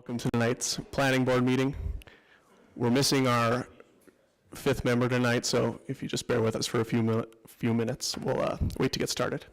Welcome to tonight's planning board meeting. We're missing our fifth member tonight, so if you just bear with us for a few minutes, we'll wait to get started.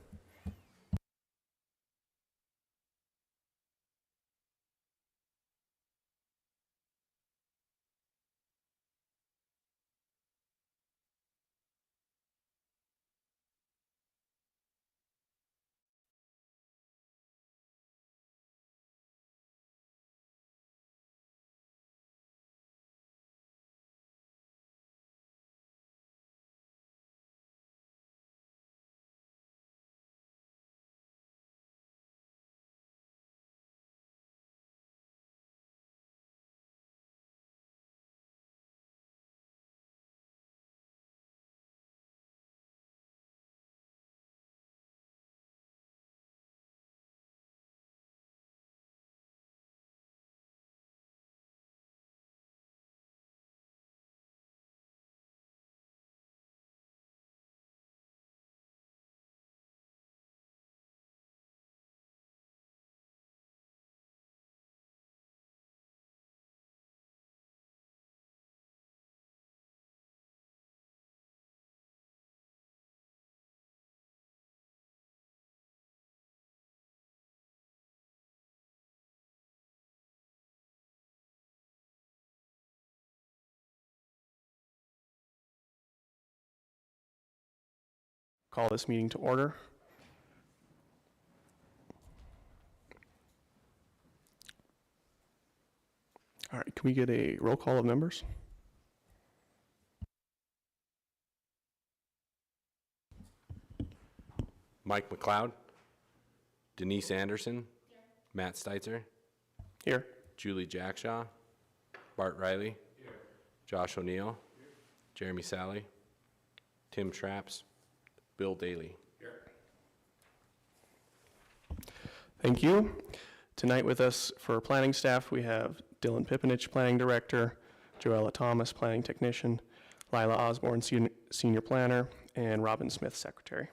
Call this meeting to order. All right, can we get a roll call of members? Mike McLeod, Denise Anderson, here. Matt Steitzer, Here. Julie Jackshaw, Bart Riley, here. Josh O'Neill, here. Jeremy Sally, Tim Traps, Bill Daly. Here. Thank you. Tonight with us for planning staff, we have Dylan Pipinich, planning director, Joella Thomas, planning technician, Lila Osborne, senior planner, and Robin Smith, secretary.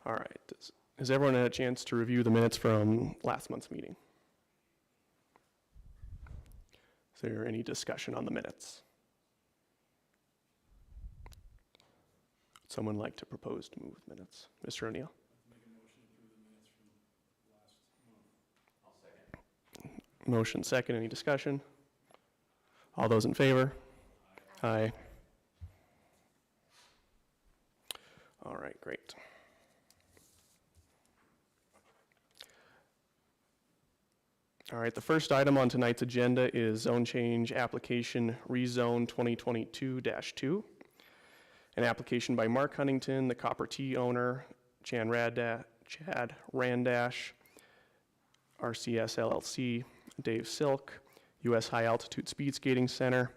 All right, has everyone had a chance to review the minutes from last month's meeting? Is there any discussion on the minutes? Would someone like to propose to move minutes? Mr. O'Neill? Make a motion to approve the minutes from last month. I'll second. Motion second, any discussion? All those in favor? Aye. All right, great. All right, the first item on tonight's agenda is zone change application rezone 2022-2. An application by Mark Huntington, the Copper Tea owner, Chad Randash, RCS LLC, Dave Silk, U.S. High Altitude Speed Skating Center,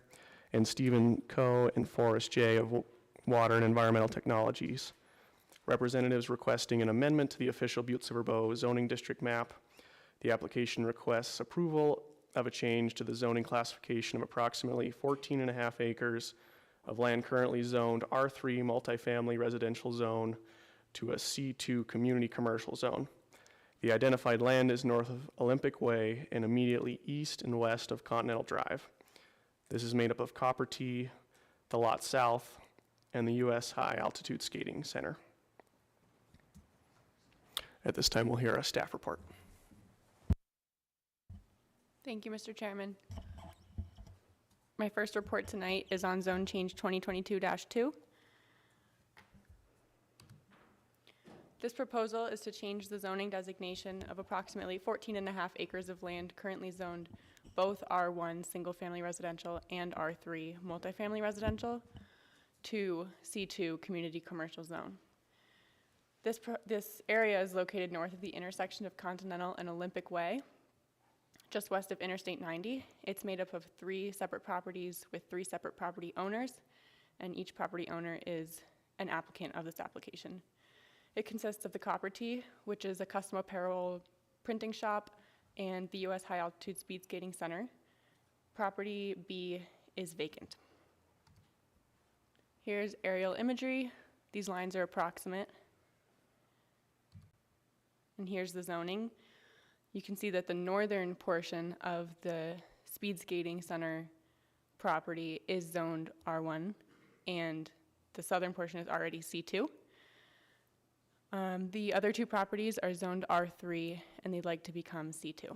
and Stephen Coe and Forrest J. of Water and Environmental Technologies. Representatives requesting an amendment to the official Butte-Silver zoning district map. The application requests approval of a change to the zoning classification of approximately 14.5 acres of land currently zoned R3 multifamily residential zone to a C2 community commercial zone. The identified land is north of Olympic Way and immediately east and west of Continental Drive. This is made up of Copper Tea, the lot south, and the U.S. High Altitude Skating Center. At this time, we'll hear a staff report. Thank you, Mr. Chairman. My first report tonight is on zone change 2022-2. This proposal is to change the zoning designation of approximately 14.5 acres of land currently zoned both R1 single-family residential and R3 multifamily residential to C2 community commercial zone. This area is located north of the intersection of Continental and Olympic Way, just west of Interstate 90. It's made up of 3 separate properties with 3 separate property owners, and each property owner is an applicant of this application. It consists of the Copper Tea, which is a custom apparel printing shop, and the U.S. High Altitude Speed Skating Center. Property B is vacant. Here's aerial imagery. These lines are approximate. And here's the zoning. you can see that the northern portion of the speed skating center property is zoned R1, and the southern portion is already C2. The other two properties are zoned R3, and they'd like to become C2.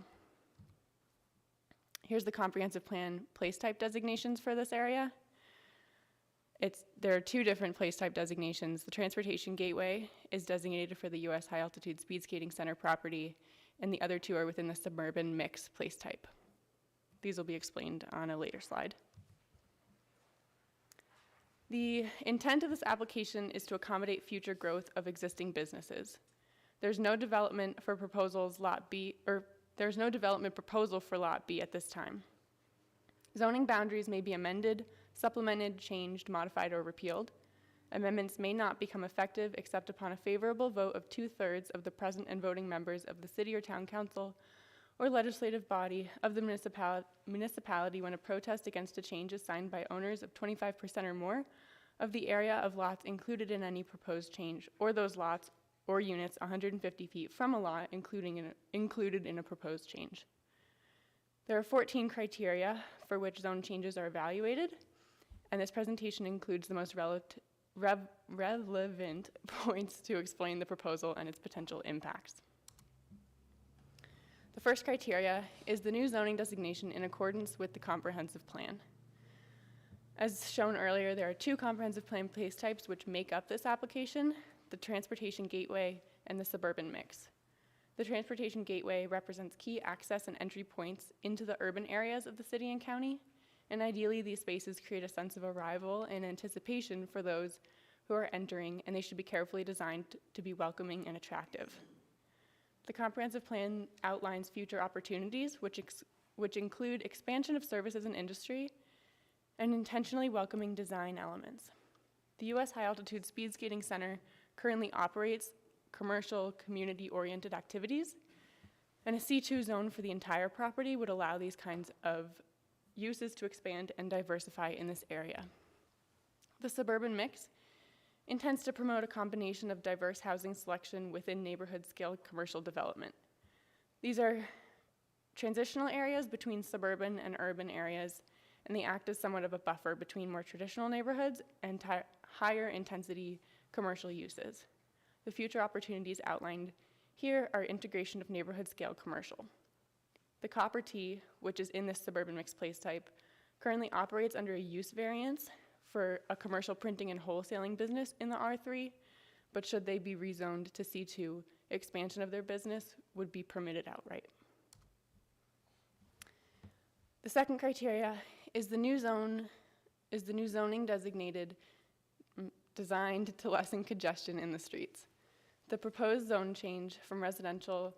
Here's the comprehensive plan place type designations for this area. There are two different place type designations. The transportation gateway is designated for the U.S. High Altitude Speed Skating Center property, and the other two are within the suburban mix place type. These will be explained on a later slide. The intent of this application is to accommodate future growth of existing businesses. There's no development for proposals Lot B, or there's no development proposal for Lot B at this time. Zoning boundaries may be amended, supplemented, changed, modified, or repealed. Amendments may not become effective except upon a favorable vote of 2/3 of the present and voting members of the city or town council or legislative body of the municipality when a protest against a change is signed by owners of 25% or more of the area of lots included in any proposed change, or those lots or units 150 feet from a lot included in a proposed change. There are 14 criteria for which zone changes are evaluated, and this presentation includes the most relevant points to explain the proposal and its potential impacts. The first criteria is the new zoning designation in accordance with the comprehensive plan. As shown earlier, there are two comprehensive plan place types which make up this application: the transportation gateway and the suburban mix. The transportation gateway represents key access and entry points into the urban areas of the city and county, and ideally these spaces create a sense of arrival and anticipation for those who are entering, and they should be carefully designed to be welcoming and attractive. The comprehensive plan outlines future opportunities, which include expansion of services and industry, and intentionally welcoming design elements. The U.S. High Altitude Speed Skating Center currently operates commercial, community-oriented activities, and a C2 zone for the entire property would allow these kinds of uses to expand and diversify in this area. The suburban mix intends to promote a combination of diverse housing selection within neighborhood-scale commercial development. These are transitional areas between suburban and urban areas, and they act as somewhat of a buffer between more traditional neighborhoods and higher intensity commercial uses. The future opportunities outlined here are integration of neighborhood-scale commercial. The Copper T, which is in this suburban mixed place type, currently operates under a use variance for a commercial printing and wholesaling business in the R3, but should they be rezoned to C2, expansion of their business would be permitted outright. The second criteria is the new zoning designed to lessen congestion in the streets. The proposed zone change from residential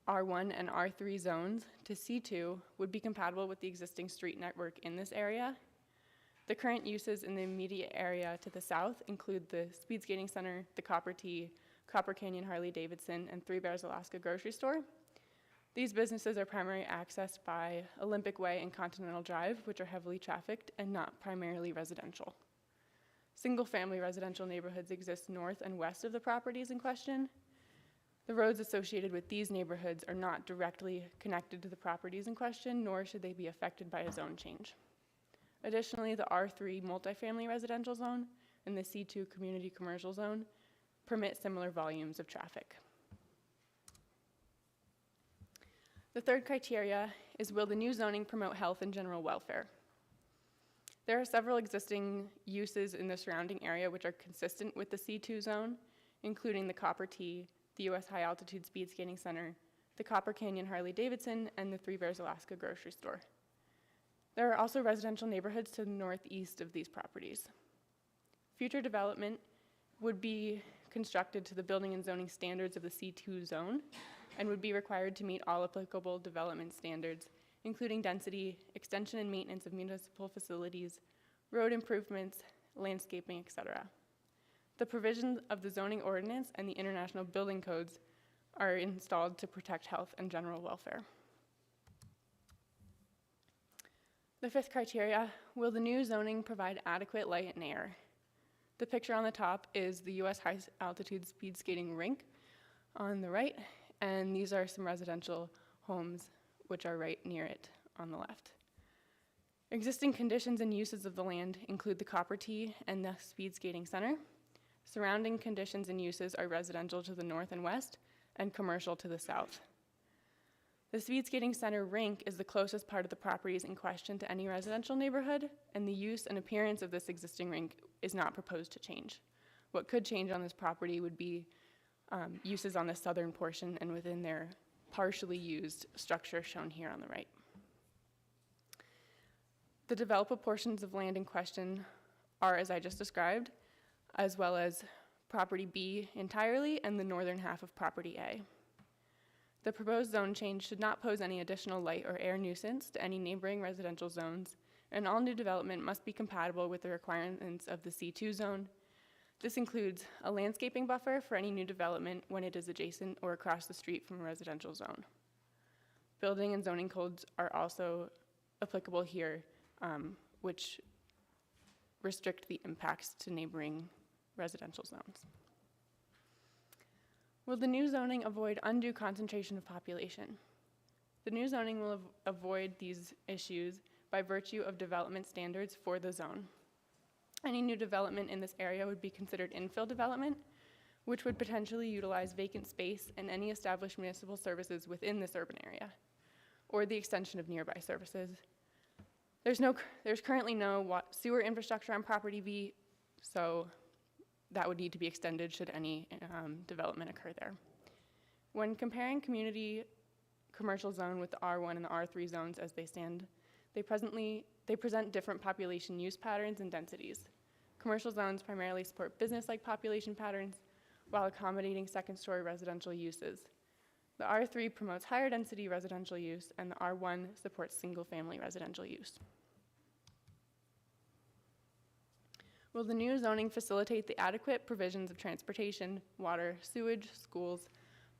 R1 and R3 zones to C2 would be compatible with the existing street network in this area. The current uses in the immediate area to the south include the Speed Skating Center, the Copper T, Copper Canyon Harley-Davidson, and Three Bears Alaska grocery store. These businesses are primarily accessed by Olympic Way and Continental Drive, which are heavily trafficked and not primarily residential. Single-family residential neighborhoods exist north and west of the properties in question. The roads associated with these neighborhoods are not directly connected to the properties in question, nor should they be affected by a zone change. Additionally, the R3 multifamily residential zone and the C2 community commercial zone permit similar volumes of traffic. The third criteria is, will the new zoning promote health and general welfare? There are several existing uses in the surrounding area which are consistent with the C2 zone, including the Copper T, the U.S. High Altitude Speed Skating Center, the Copper Canyon Harley-Davidson, and the Three Bears Alaska grocery store. There are also residential neighborhoods to the northeast of these properties. Future development would be constructed to the building and zoning standards of the C2 zone and would be required to meet all applicable development standards, including density, extension and maintenance of municipal facilities, road improvements, landscaping, etc. The provisions of the zoning ordinance and the international building codes are installed to protect health and general welfare. The fifth criteria, will the new zoning provide adequate light and air? The picture on the top is the U.S. High Altitude Speed Skating Rink on the right, and these are some residential homes, which are right near it on the left. Existing conditions and uses of the land include the Copper Tee and the Speed Skating Center. Surrounding conditions and uses are residential to the north and west and commercial to the south. The Speed Skating Center rink is the closest part of the properties in question to any residential neighborhood, and the use and appearance of this existing rink is not proposed to change. What could change on this property would be uses on the southern portion and within their partially used structure shown here on the right. The developable portions of land in question are, as I just described, as well as property B entirely and the northern half of property A. The proposed zone change should not pose any additional light or air nuisance to any neighboring residential zones, and all new development must be compatible with the requirements of the C2 zone. This includes a landscaping buffer for any new development when it is adjacent or across the street from a residential zone. Building and zoning codes are also applicable here, which restrict the impacts to neighboring residential zones. Will the new zoning avoid undue concentration of population? The new zoning will avoid these issues by virtue of development standards for the zone. Any new development in this area would be considered infill development, which would potentially utilize vacant space and any established municipal services within this urban area, or the extension of nearby services. There's currently no sewer infrastructure on property B, so that would need to be extended should any development occur there. When comparing community commercial zone with the R1 and the R3 zones as they stand, they present different population use patterns and densities. Commercial zones primarily support business-like population patterns while accommodating second-story residential uses. The R3 promotes higher density residential use, and the R1 supports single-family residential use. Will the new zoning facilitate the adequate provisions of transportation, water, sewage, schools,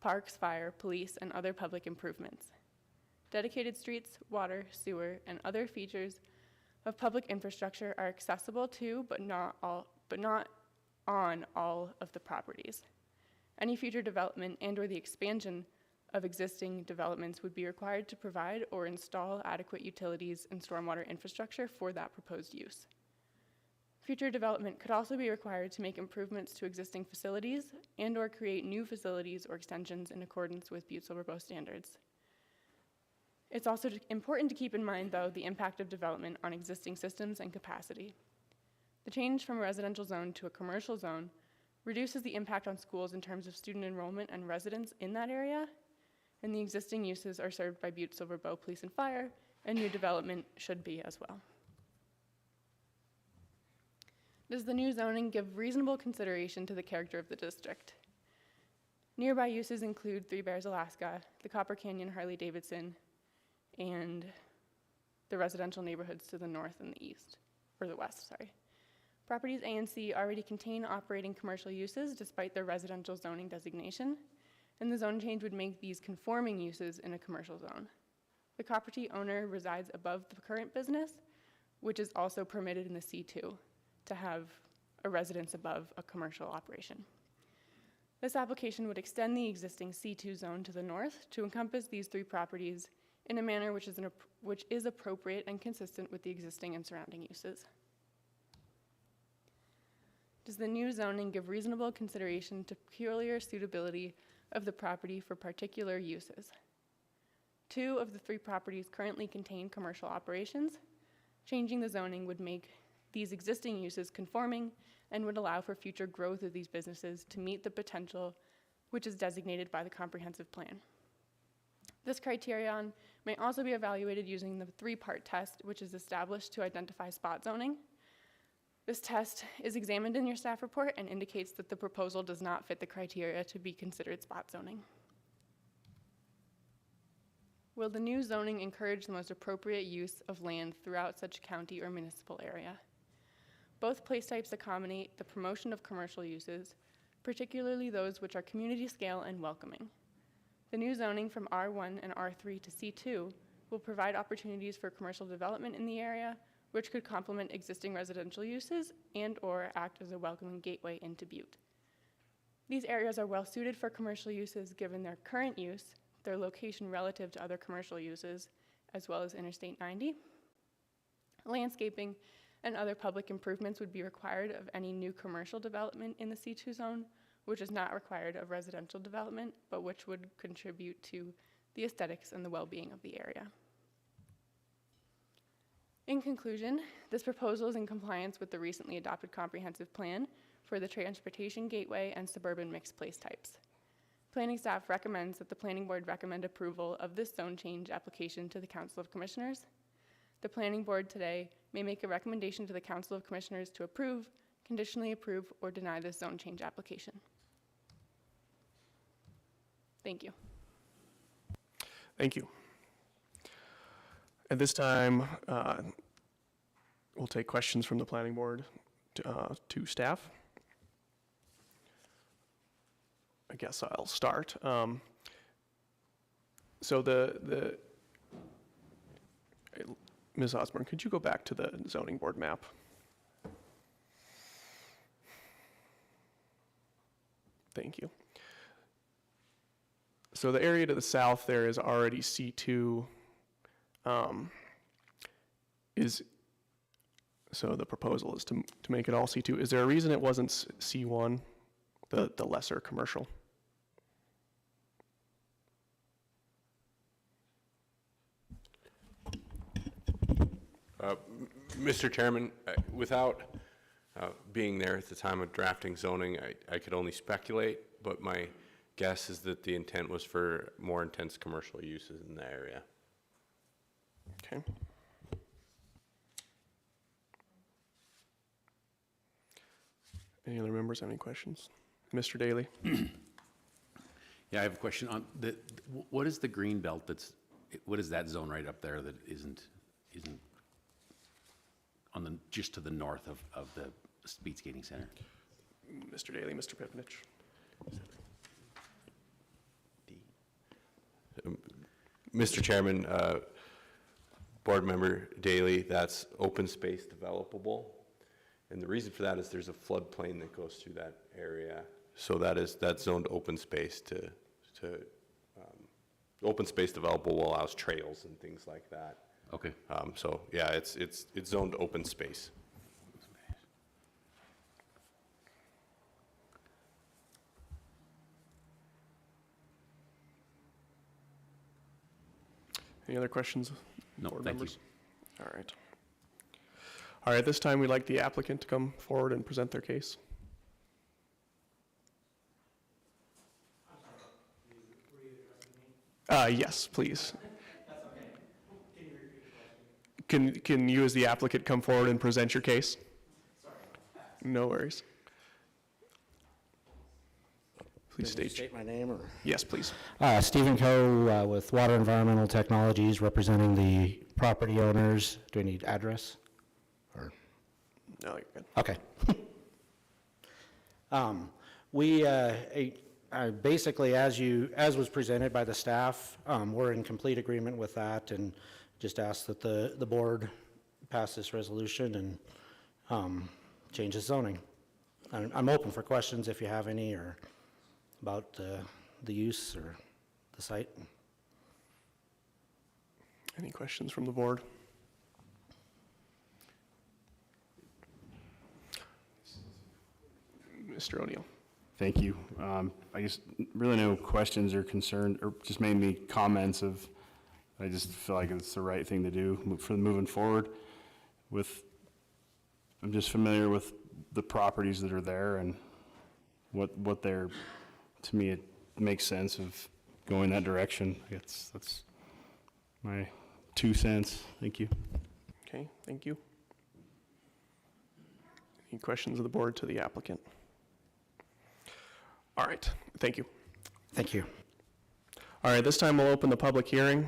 parks, fire, police, and other public improvements? Dedicated streets, water, sewer, and other features of public infrastructure are accessible to, but not on all of the properties. Any future development and/or the expansion of existing developments would be required to provide or install adequate utilities and stormwater infrastructure for that proposed use. Future development could also be required to make improvements to existing facilities and/or create new facilities or extensions in accordance with Butte-Silver standards. It's also important to keep in mind, though, the impact of development on existing systems and capacity. The change from a residential zone to a commercial zone reduces the impact on schools in terms of student enrollment and residents in that area, and the existing uses are served by Butte-Silver Police and Fire, and new development should be as well. Does the new zoning give reasonable consideration to the character of the district? Nearby uses include Three Bears, Alaska, the Copper Canyon Harley-Davidson, and the residential neighborhoods to the north and the east, or the west, sorry. Properties A and C already contain operating commercial uses despite their residential zoning designation, and the zone change would make these conforming uses in a commercial zone. The property owner resides above the current business, which is also permitted in the C2 to have a residence above a commercial operation. This application would extend the existing C2 zone to the north to encompass these three properties in a manner which is appropriate and consistent with the existing and surrounding uses. Does the new zoning give reasonable consideration to peculiar suitability of the property for particular uses? 2 of the 3 properties currently contain commercial operations. Changing the zoning would make these existing uses conforming and would allow for future growth of these businesses to meet the potential which is designated by the comprehensive plan. This criterion may also be evaluated using the 3-part test, which is established to identify spot zoning. This test is examined in your staff report and indicates that the proposal does not fit the criteria to be considered spot zoning. Will the new zoning encourage the most appropriate use of land throughout such county or municipal area? Both place types accommodate the promotion of commercial uses, particularly those which are community scale and welcoming. The new zoning from R1 and R3 to C2 will provide opportunities for commercial development in the area, which could complement existing residential uses and/or act as a welcoming gateway into Butte. These areas are well suited for commercial uses given their current use, their location relative to other commercial uses, as well as Interstate 90. Landscaping and other public improvements would be required of any new commercial development in the C2 zone, which is not required of residential development, but which would contribute to the aesthetics and the well-being of the area. In conclusion, this proposal is in compliance with the recently adopted comprehensive plan for the transportation gateway and suburban mixed place types. Planning staff recommends that the planning board recommend approval of this zone change application to the Council of Commissioners. The planning board today may make a recommendation to the Council of Commissioners to approve, conditionally approve, or deny this zone change application. Thank you. Thank you. At this time, we'll take questions from the planning board to staff. I guess I'll start. So Ms. Osborne, could you go back to the zoning board map? Thank you. So the area to the south there is already C2. So the proposal is to make it all C2. Is there a reason it wasn't C1, the lesser commercial? Mr. Chairman, without being there at the time of drafting zoning, I could only speculate, but my guess is that the intent was for more intense commercial uses in the area. Okay. Any other members have any questions? Mr. Daly? Yeah, I have a question on what is the green belt what is that zone right up there that isn't on just to the north of the speed skating center? Mr. Daly, Mr. Pipnich. Mr. Chairman, Board Member Daly, that's open space developable. And the reason for that is there's a floodplain that goes through that area. So that's zoned open space open space developable allows trails and things like that. Okay. So yeah, it's zoned open space. Any other questions? No, board thank you. members? All right. All right, this time we'd like the applicant to come forward and present their case. Yes, please. That's okay. Can you repeat the question? Can you as the applicant come forward and present your case? Sorry. No worries. Please Can you state. my name, or? Yes, please. Stephen Coe with Water Environmental Technologies, representing the property owners. Do I need address? Or? No, you're good. Okay. We basically, as was presented by the staff, we're in complete agreement with that, and just ask that the board pass this resolution and change the zoning. I'm open for questions if you have any, or about the use or the site. Any questions from the board? Mr. O'Neill. Thank you. I guess really no questions or concern, or just mainly comments of, I just feel like it's the right thing to do for moving forward with, I'm just familiar with the properties that are there and what they're, to me, it makes sense of going that direction. That's my 2 cents. Thank you. Okay, thank you. Any questions of the board to the applicant? All right, thank you. Thank you. All right, this time we'll open the public hearing.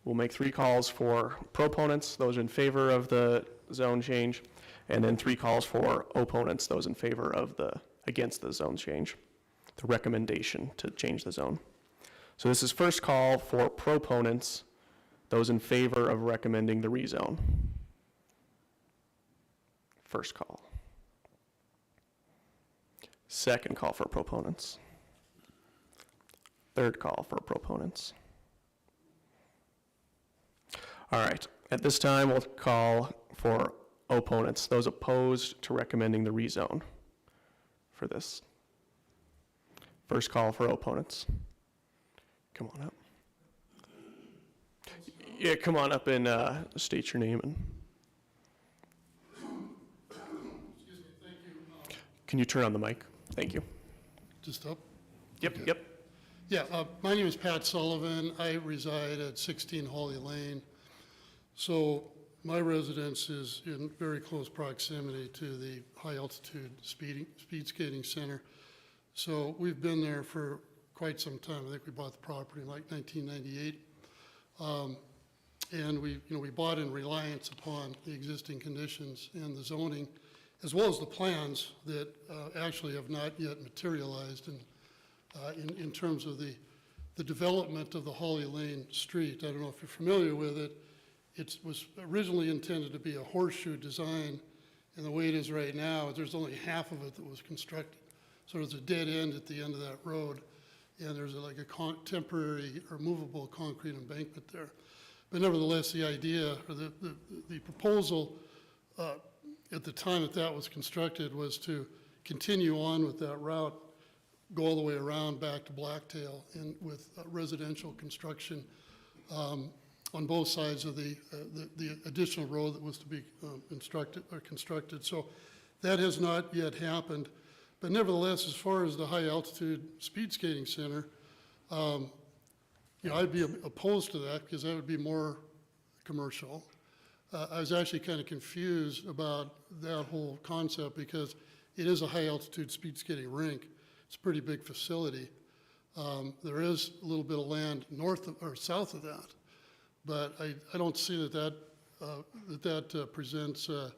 We'll make 3 calls for proponents, those in favor of the zone change, and then 3 calls for opponents, those in favor of against the zone change, the recommendation to change the zone. So this is first call for proponents, those in favor of recommending the rezone. First call. Second call for proponents. Third call for proponents. All right, at this time, we'll call for opponents, those opposed to recommending the rezone for this. First call for opponents. Come on up. Yeah, come on up and state your name. And Excuse me, thank you. can you turn on the mic? Thank you. Just up? Yep, Okay. yep. Yeah, my name is Pat Sullivan. I reside at 16 Holly Lane. So my residence is in very close proximity to the high-altitude speed skating center. So we've been there for quite some time. I think we bought the property in like 1998. And we bought in reliance upon the existing conditions and the zoning, as well as the plans that actually have not yet materialized in terms of the development of the Holly Lane Street. I don't know if you're familiar with it. It was originally intended to be a horseshoe design, and the way it is right now, there's only half of it that was constructed. So there's a dead end at the end of that road, and there's like a temporary or movable concrete embankment there. But nevertheless, the idea, or the proposal at the time that was constructed was to continue on with that route, go all the way around back to Blacktail, and with residential construction on both sides of the additional road that was to be constructed. So that has not yet happened. But nevertheless, as far as the high altitude speed skating center, I'd be opposed to that because that would be more commercial. I was actually kind of confused about that whole concept because it is a high altitude speed skating rink. It's a pretty big facility. There is a little bit of land north of, or south of that, but I don't see that presents a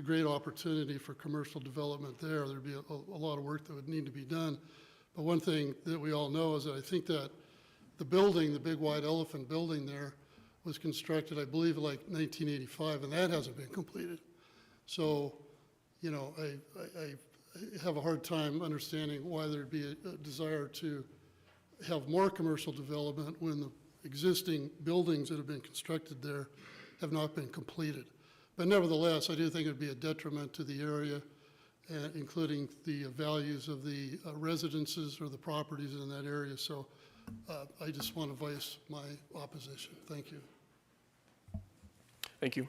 great opportunity for commercial development there. There'd be a lot of work that would need to be done. But one thing that we all know is that I think that the building, the big white elephant building there, was constructed, I believe, like 1985, and that hasn't been completed. So, I have a hard time understanding why there'd be a desire to have more commercial development when the existing buildings that have been constructed there have not been completed. But nevertheless, I do think it'd be a detriment to the area, including the values of the residences or the properties in that area. So I just want to voice my opposition. Thank you. Thank you.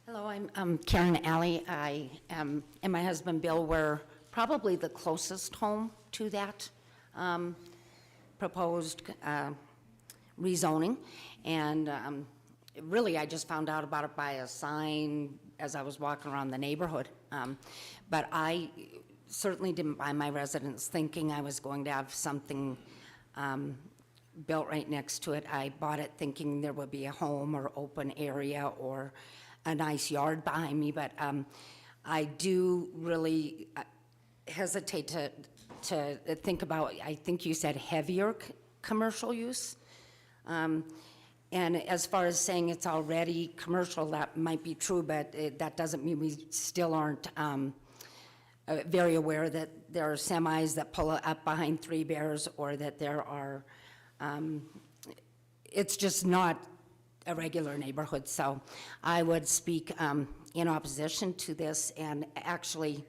Hello, I'm Karen Alley. I am, and my husband Bill, were probably the closest home to that proposed rezoning. And really, I just found out about it by a sign as I was walking around the neighborhood. But I certainly didn't buy my residence thinking I was going to have something built right next to it. I bought it thinking there would be a home or open area or a nice yard behind me, but I do really hesitate to think about, I think you said heavier commercial use. And as far as saying it's already commercial, that might be true, but that doesn't mean we still aren't very aware that there are semis that pull up behind Three Bears, or that there are, it's just not a regular neighborhood. So I would speak in opposition to this, and actually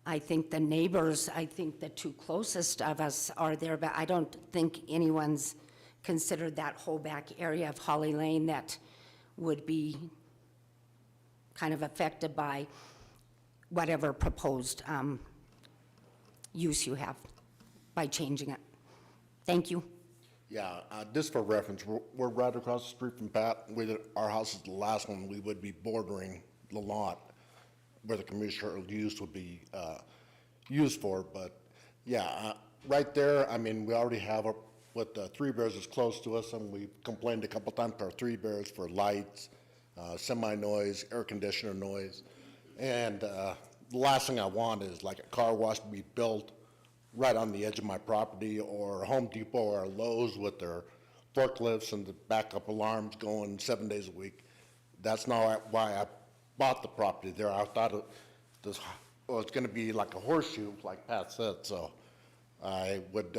I think the neighbors, I think the two closest of us are there, but I don't think anyone's considered that whole back area of Holly Lane that would be kind of affected by whatever proposed use you have by changing it. Thank you. Yeah, just for reference, we're right across the street from Pat. Our house is the last one. We would be bordering the lot where the commercial use would be used for. But yeah, right there, I mean, we already have what Three Bears is close to us, and we complained a couple times to our Three Bears for lights, semi-noise, air conditioner noise. And the last thing I want is like a car wash to be built right on the edge of my property, or Home Depot or Lowe's with their forklifts and the backup alarms going 7 days a week. That's not why I bought the property there. I thought the well, it's going to be like a horseshoe, like Pat said, so I would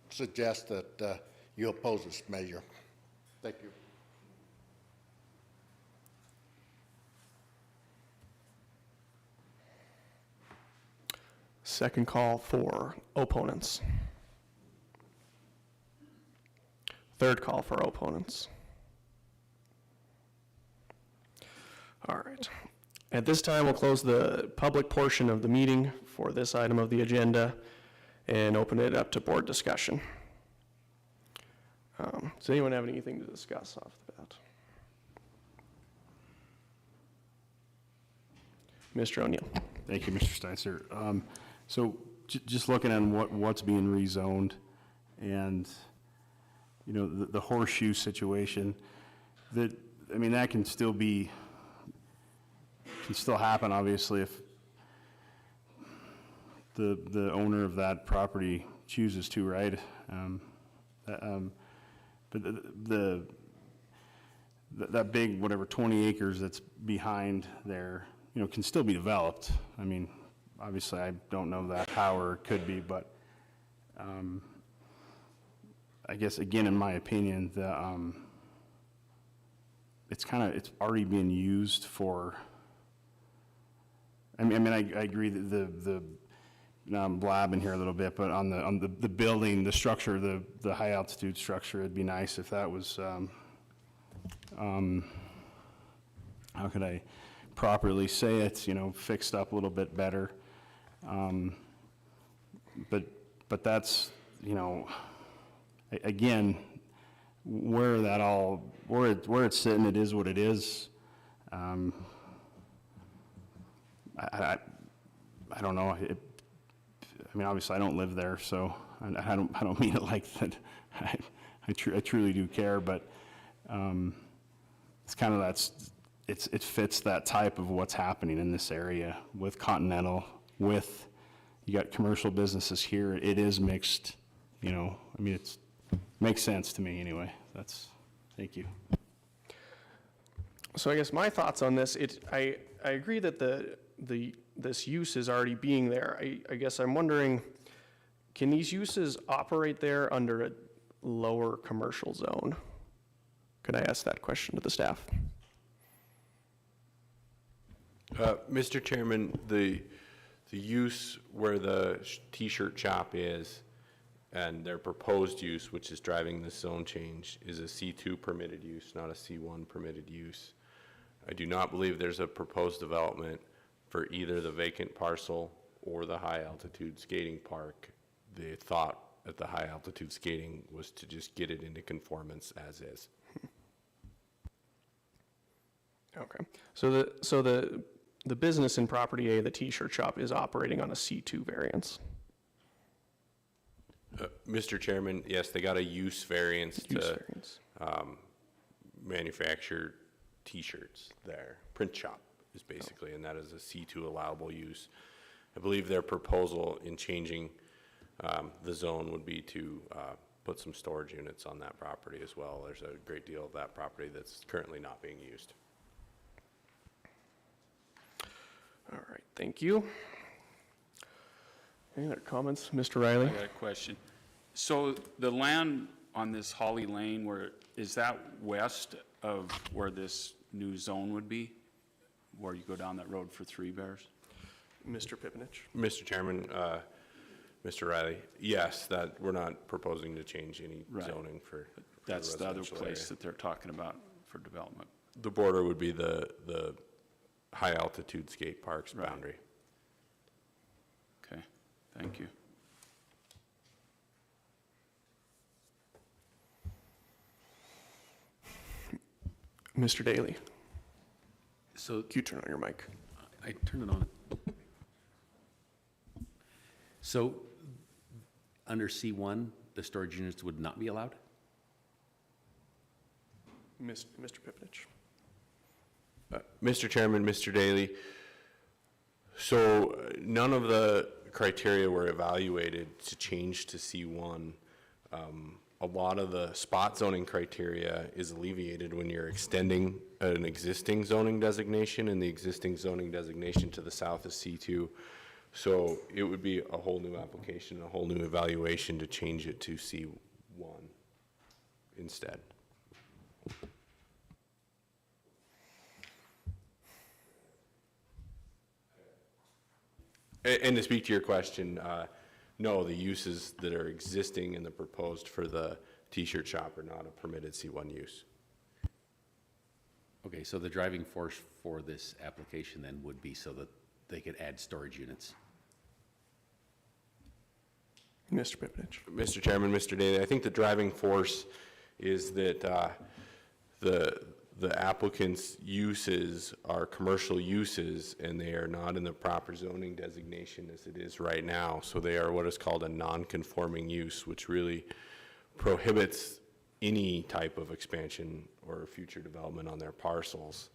suggest that you oppose this measure. Thank you. Second call for opponents. Third call for opponents. All right. At this time, we'll close the public portion of the meeting for this item of the agenda and open it up to board discussion. Does anyone have anything to discuss off the bat? Mr. O'Neill. Thank you, Mr. Steitzer. So just looking at what's being rezoned and, you know, the horseshoe situation, that can still happen, obviously, if the owner of that property chooses to, right? But that big, whatever, 20 acres that's behind there, you know, can still be developed. I mean, obviously, I don't know that how or it could be, but I guess, again, in my opinion, it's already being used for, I agree that now I'm blabbing here a little bit, but on the building, the structure, the high altitude structure, it'd be nice if that was, how could I properly say it, you know, fixed up a little bit better. But that's, you know, again, where it's sitting, it is what it is. I don't know. Obviously, I don't live there, so I don't mean it like that. I truly do care, but it's kind of it fits that type of what's happening in this area with Continental, with you got commercial businesses here. It is mixed, you know. It makes sense to me anyway. Thank you. So I guess my thoughts on this, I agree that this use is already being there. I guess I'm wondering, can these uses operate there under a lower commercial zone? Could I ask that question to the staff? Mr. Chairman, the use where the t-shirt shop is and their proposed use, which is driving the zone change, is a C2 permitted use, not a C1 permitted use. I do not believe there's a proposed development for either the vacant parcel or the high altitude skating park. The thought at the high altitude skating was to just get it into conformance as is. Okay. So the business in property A, the t-shirt shop, is operating on a C2 variance. Mr. Chairman, yes, they got a use variance Use to variance. manufacture t-shirts there. Print shop is basically, and that is a C2 allowable use. I believe their proposal in changing the zone would be to put some storage units on that property as well. There's a great deal of that property that's currently not being used. All right, thank you. Any other comments, Mr. Riley? I got a question. So the land on this Holly Lane, is that west of where this new zone would be? Where you go down that road for Three Bears? Mr. Pipinich? Mr. Chairman, Mr. Riley, yes, that we're not proposing to change any Right. zoning for That's the other residential place area. that they're talking about for development. The border would be the high altitude skate parks Right. boundary. Okay, thank you. Mr. Daly, So you turn on your mic. I turned it on. So under C1, the storage units would not be allowed? Mr. Pipinich? Mr. Chairman, Mr. Daly, so none of the criteria were evaluated to change to C1 a lot of the spot zoning criteria is alleviated when you're extending an existing zoning designation, and the existing zoning designation to the south is C2. So it would be a whole new application, a whole new evaluation to change it to C1 instead. And to speak to your question, no, the uses that are existing in the proposed for the T-shirt shop are not a permitted C1 use. Okay, so the driving force for this application then would be so that they could add storage units. Mr. Pipnich. Mr. Chairman, Mr. Daly, I think the driving force is that the applicant's uses are commercial uses, and they are not in the proper zoning designation as it is right now. So they are what is called a non-conforming use, which really prohibits any type of expansion or future development on their parcels.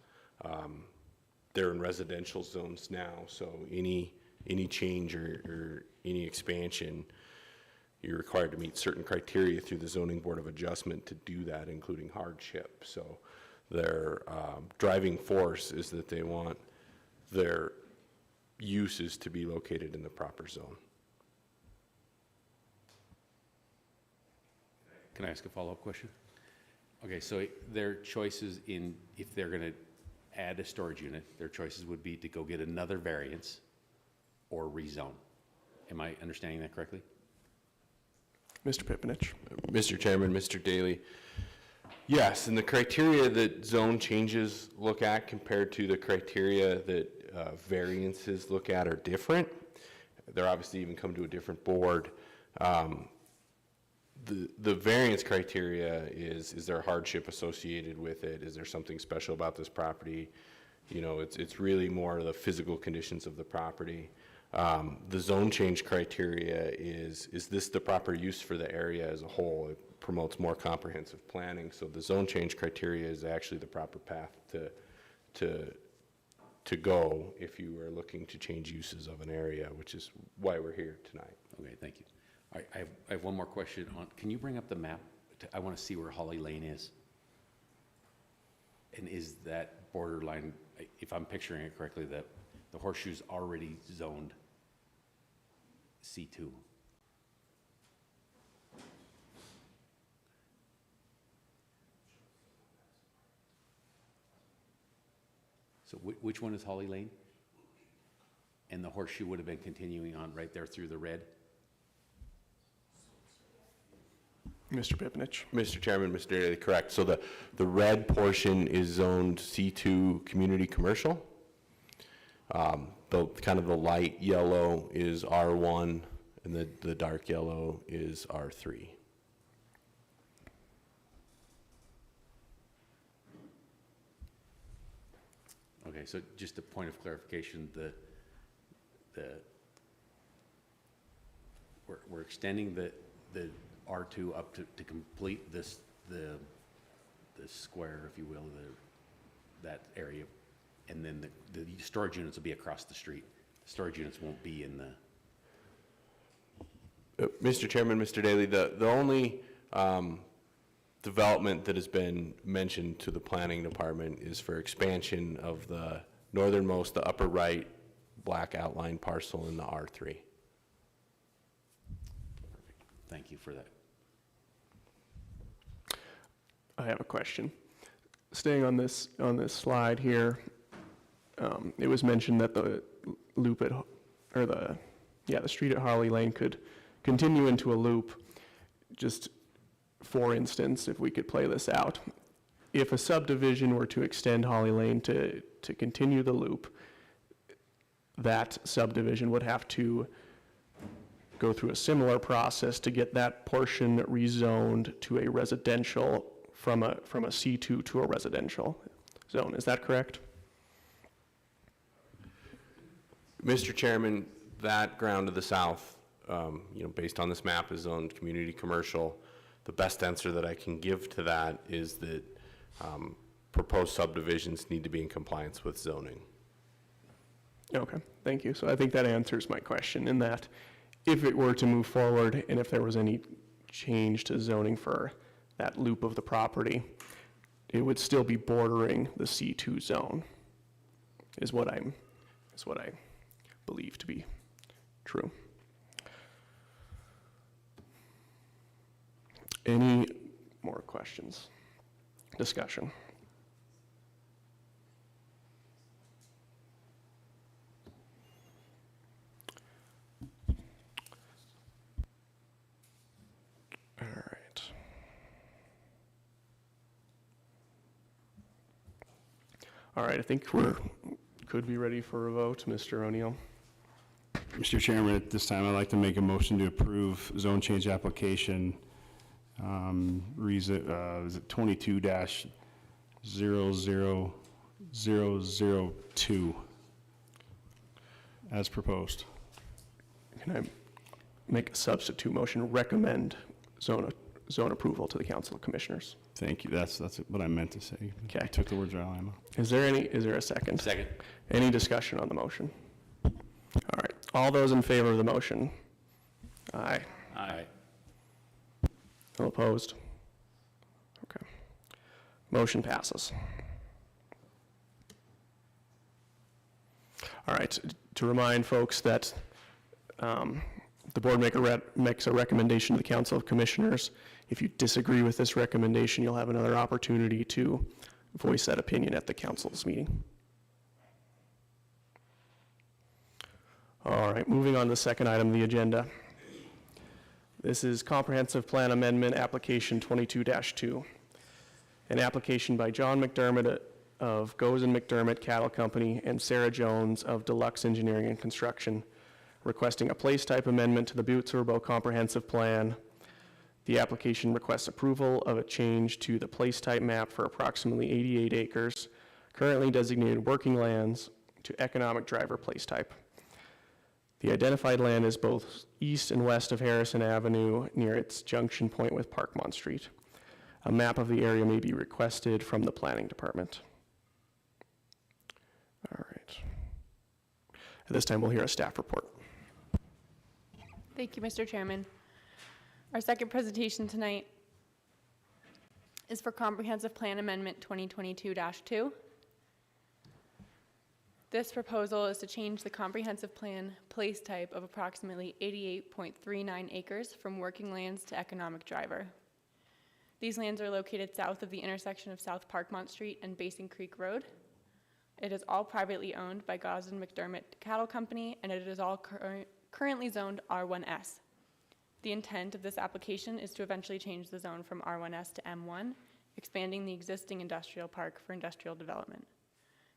They're in residential zones now, so any change or any expansion, you're required to meet certain criteria through the Zoning Board of Adjustment to do that, including hardship. So their driving force is that they want their uses to be located in the proper zone. Can I ask a follow-up question? Okay, so their choices in, if they're going to add a storage unit, their choices would be to go get another variance or rezone. Am I understanding that correctly? Mr. Pipnich. Mr. Chairman, Mr. Daly, yes, and the criteria that zone changes look at compared to the criteria that variances look at are different. They're obviously even come to a different board. The variance criteria is there hardship associated with it? Is there something special about this property? You know, it's really more the physical conditions of the property. The zone change criteria is this the proper use for the area as a whole? It promotes more comprehensive planning. So the zone change criteria is actually the proper path to go if you are looking to change uses of an area, which is why we're here tonight. Okay, thank you. All right, I have one more question on, can you bring up the map? I want to see where Holly Lane is. And is that borderline, if I'm picturing it correctly, that the horseshoe's already zoned C2? So which one is Holly Lane? And the horseshoe would have been continuing on right there through the red? Mr. Pipnich. Mr. Chairman, Mr. Daly, correct. So the red portion is zoned C2 community commercial. The kind of the light yellow is R1, and the dark yellow is R3. Okay, so just a point of clarification, we're extending the R2 up to complete the square, if you will, that area, and then the storage units will be across the street. The storage units won't be in the... Mr. Chairman, Mr. Daly, the only development that has been mentioned to the planning department is for expansion of the northernmost, the upper right black outline parcel in the R3. Thank you for that. I have a question. Staying on this slide here, it was mentioned that the loop at, or the street at Harley Lane could continue into a loop. Just for instance, if we could play this out, if a subdivision were to extend Holly Lane to continue the loop, that subdivision would have to go through a similar process to get that portion rezoned to a residential from a C2 to a residential zone. Is that correct? Mr. Chairman, that ground to the south, based on this map, is zoned community commercial. The best answer that I can give to that is that proposed subdivisions need to be in compliance with zoning. Okay, thank you. So I think that answers my question in that if it were to move forward and if there was any change to zoning for that loop of the property, it would still be bordering the C2 zone, is what I believe to be true. Any more questions? Discussion? All right. All right, I think could be ready for a vote. Mr. O'Neill? Mr. Chairman, at this time, I'd like to make a motion to approve zone change application, is it 22-00002, as proposed. Can I make a substitute motion, recommend zone approval to the Council of Commissioners? Thank you. That's what I meant to say. Okay. I took the words right out of my mouth. Is there a second? Second. Any discussion on the motion? All right, all those in favor of the motion? Aye. Aye. All opposed? Okay. Motion passes. All right, to remind folks that the board makes a recommendation to the Council of Commissioners. If you disagree with this recommendation, you'll have another opportunity to voice that opinion at the council's meeting. All right, moving on to the second item of the agenda. This is Comprehensive Plan Amendment Application 22-2, an application by John McDermott of Goes and McDermott Cattle Company and Sarah Jones of Deluxe Engineering and Construction, requesting a place type amendment to the Butte-Silver Comprehensive Plan. The application requests approval of a change to the place type map for approximately 88 acres, currently designated working lands, to economic driver place type. The identified land is both east and west of Harrison Avenue near its junction point with Parkmont Street. A map of the area may be requested from the Planning Department. All right. At this time, we'll hear a staff report. Thank you, Mr. Chairman. Our second presentation tonight is for Comprehensive Plan Amendment 2022-2. This proposal is to change the comprehensive plan place type of approximately 88.39 acres from working lands to economic driver. These lands are located south of the intersection of South Parkmont Street and Basin Creek Road. It is all privately owned by Goes and McDermott Cattle Company, and it is all currently zoned R1S. The intent of this application is to eventually change the zone from R1S to M1, expanding the existing industrial park for industrial development.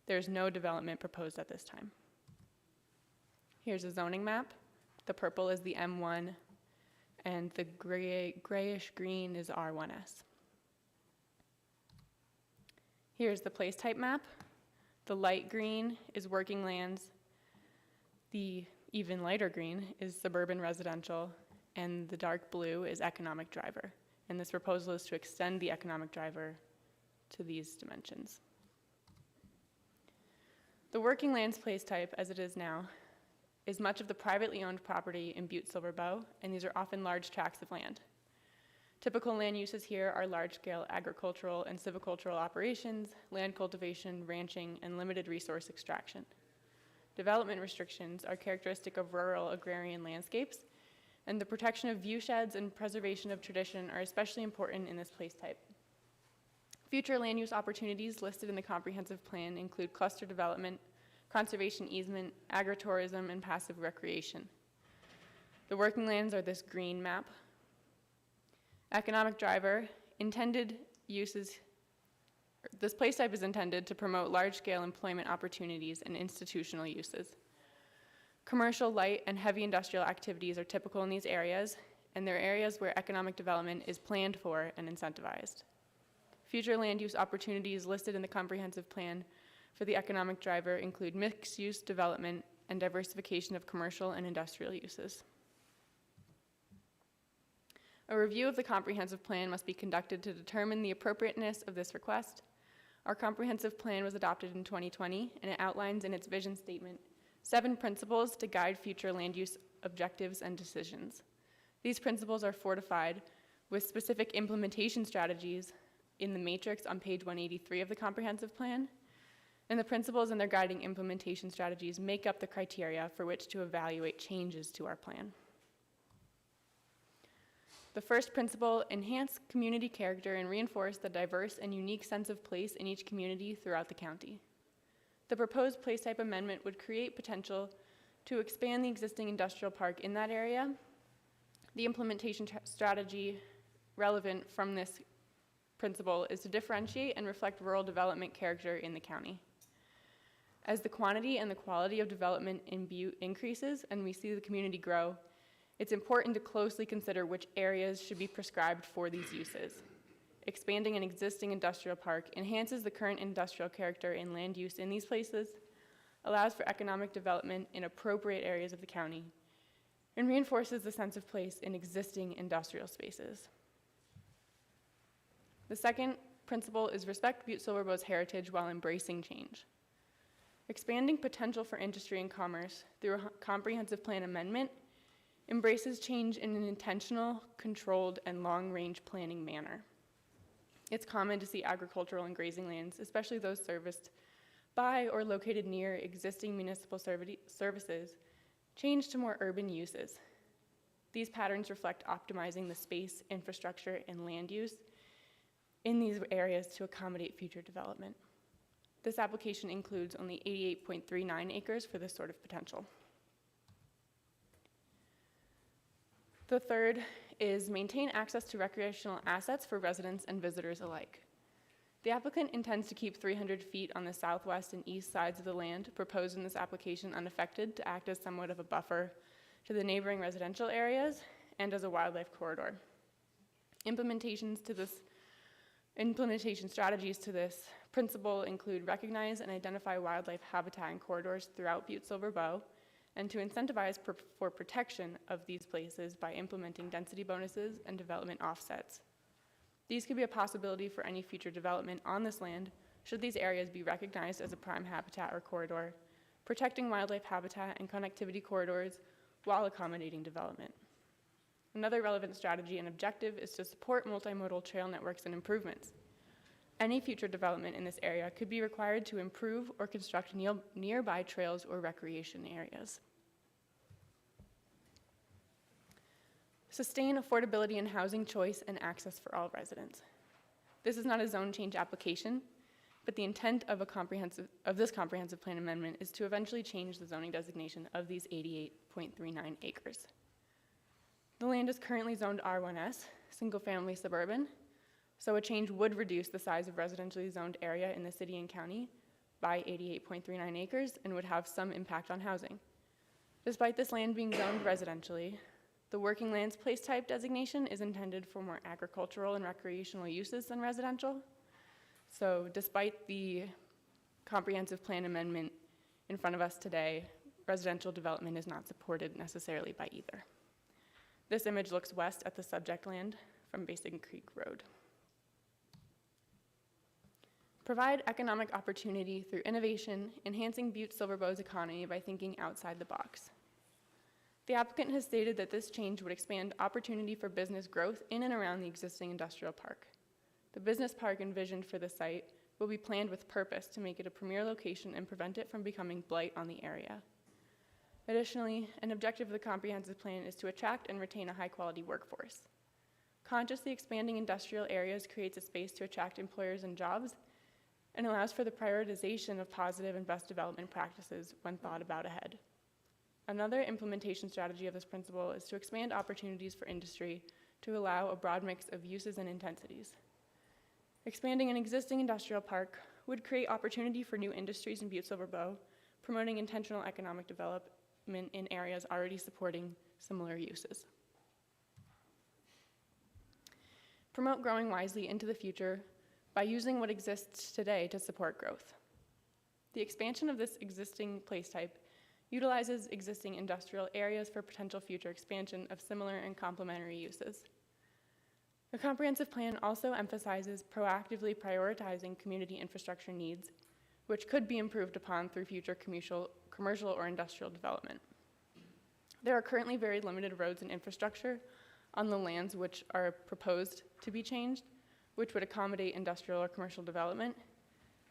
There is no development proposed at this time. Here's a zoning map. The purple is the M1, and the grayish green is R1S. Here's the place type map. The light green is working lands. The even lighter green is suburban residential, and the dark blue is economic driver. And this proposal is to extend the economic driver to these dimensions. The working lands place type, as it is now, is much of the privately owned property in Butte-Silver, and these are often large tracts of land. Typical land uses here are large-scale agricultural and silvicultural operations, land cultivation, ranching, and limited resource extraction. Development restrictions are characteristic of rural agrarian landscapes, and the protection of viewsheds and preservation of tradition are especially important in this place type. Future land use opportunities listed in the comprehensive plan include cluster development, conservation easement, agritourism, and passive recreation. The working lands are this green map. Economic driver, intended uses, this place type is intended to promote large-scale employment opportunities and institutional uses. Commercial, light, and heavy industrial activities are typical in these areas, and they're areas where economic development is planned for and incentivized. Future land use opportunities listed in the comprehensive plan for the economic driver include mixed-use development and diversification of commercial and industrial uses. A review of the comprehensive plan must be conducted to determine the appropriateness of this request. Our comprehensive plan was adopted in 2020, and it outlines in its vision statement 7 principles to guide future land use objectives and decisions. These principles are fortified with specific implementation strategies in the matrix on page 183 of the comprehensive plan. And the principles and their guiding implementation strategies make up the criteria for which to evaluate changes to our plan. The first principle, enhance community character and reinforce the diverse and unique sense of place in each community throughout the county. The proposed place type amendment would create potential to expand the existing industrial park in that area. The implementation strategy relevant from this principle is to differentiate and reflect rural development character in the county. As the quantity and the quality of development in Butte increases and we see the community grow, it's important to closely consider which areas should be prescribed for these uses. Expanding an existing industrial park enhances the current industrial character and land use in these places, allows for economic development in appropriate areas of the county, and reinforces the sense of place in existing industrial spaces. The second principle is respect Butte-Silverbo's heritage while embracing change. Expanding potential for industry and commerce through a comprehensive plan amendment embraces change in an intentional, controlled, and long-range planning manner. It's common to see agricultural and grazing lands, especially those serviced by or located near existing municipal services, change to more urban uses. These patterns reflect optimizing the space, infrastructure, and land use in these areas to accommodate future development. This application includes only 88.39 acres for this sort of potential. The third is maintain access to recreational assets for residents and visitors alike. The applicant intends to keep 300 feet on the southwest and east sides of the land proposed in this application unaffected to act as somewhat of a buffer to the neighboring residential areas and as a wildlife corridor. Implementation strategies to this principle include recognize and identify wildlife habitat and corridors throughout Butte-Silver Bow, and to incentivize for protection of these places by implementing density bonuses and development offsets. These could be a possibility for any future development on this land should these areas be recognized as a prime habitat or corridor, protecting wildlife habitat and connectivity corridors while accommodating development. Another relevant strategy and objective is to support multimodal trail networks and improvements. Any future development in this area could be required to improve or construct nearby trails or recreation areas. Sustain affordability and housing choice and access for all residents. This is not a zone change application, but the intent of this comprehensive plan amendment is to eventually change the zoning designation of these 88.39 acres. The land is currently zoned R1S, single-family suburban, so a change would reduce the size of residentially zoned area in the city and county by 88.39 acres and would have some impact on housing. Despite this land being zoned residentially, the working lands place type designation is intended for more agricultural and recreational uses than residential. So despite the comprehensive plan amendment in front of us today, residential development is not supported necessarily by either. This image looks west at the subject land from Basin Creek Road. Provide economic opportunity through innovation, enhancing Butte-Silver Bow's economy by thinking outside the box. The applicant has stated that this change would expand opportunity for business growth in and around the existing industrial park. The business park envisioned for the site will be planned with purpose to make it a premier location and prevent it from becoming blight on the area. Additionally, an objective of the comprehensive plan is to attract and retain a high-quality workforce. Consciously expanding industrial areas creates a space to attract employers and jobs and allows for the prioritization of positive and best development practices when thought about ahead. Another implementation strategy of this principle is to expand opportunities for industry to allow a broad mix of uses and intensities. Expanding an existing industrial park would create opportunity for new industries in Butte-Silver Bow, promoting intentional economic development in areas already supporting similar uses. Promote growing wisely into the future by using what exists today to support growth. The expansion of this existing place type utilizes existing industrial areas for potential future expansion of similar and complementary uses. The comprehensive plan also emphasizes proactively prioritizing community infrastructure needs, which could be improved upon through future commercial or industrial development. There are currently very limited roads and infrastructure on the lands which are proposed to be changed, which would accommodate industrial or commercial development,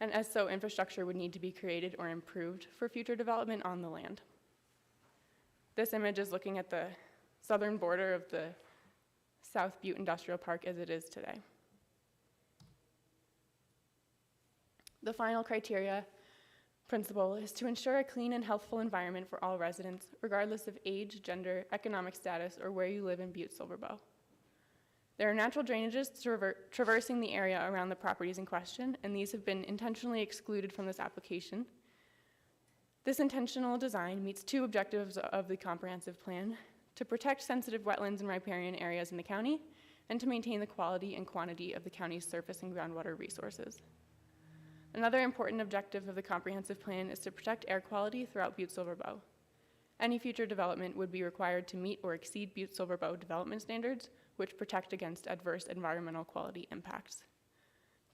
and as so, infrastructure would need to be created or improved for future development on the land. This image is looking at the southern border of the South Butte Industrial Park as it is today. The final criteria principle is to ensure a clean and healthful environment for all residents, regardless of age, gender, economic status, or where you live in Butte-Silver Bow. There are natural drainages traversing the area around the properties in question, and these have been intentionally excluded from this application. This intentional design meets two objectives of the comprehensive plan: to protect sensitive wetlands and riparian areas in the county, and to maintain the quality and quantity of the county's surface and groundwater resources. Another important objective of the comprehensive plan is to protect air quality throughout Butte-Silver Bow. Any future development would be required to meet or exceed Butte-Silver Bow development standards, which protect against adverse environmental quality impacts.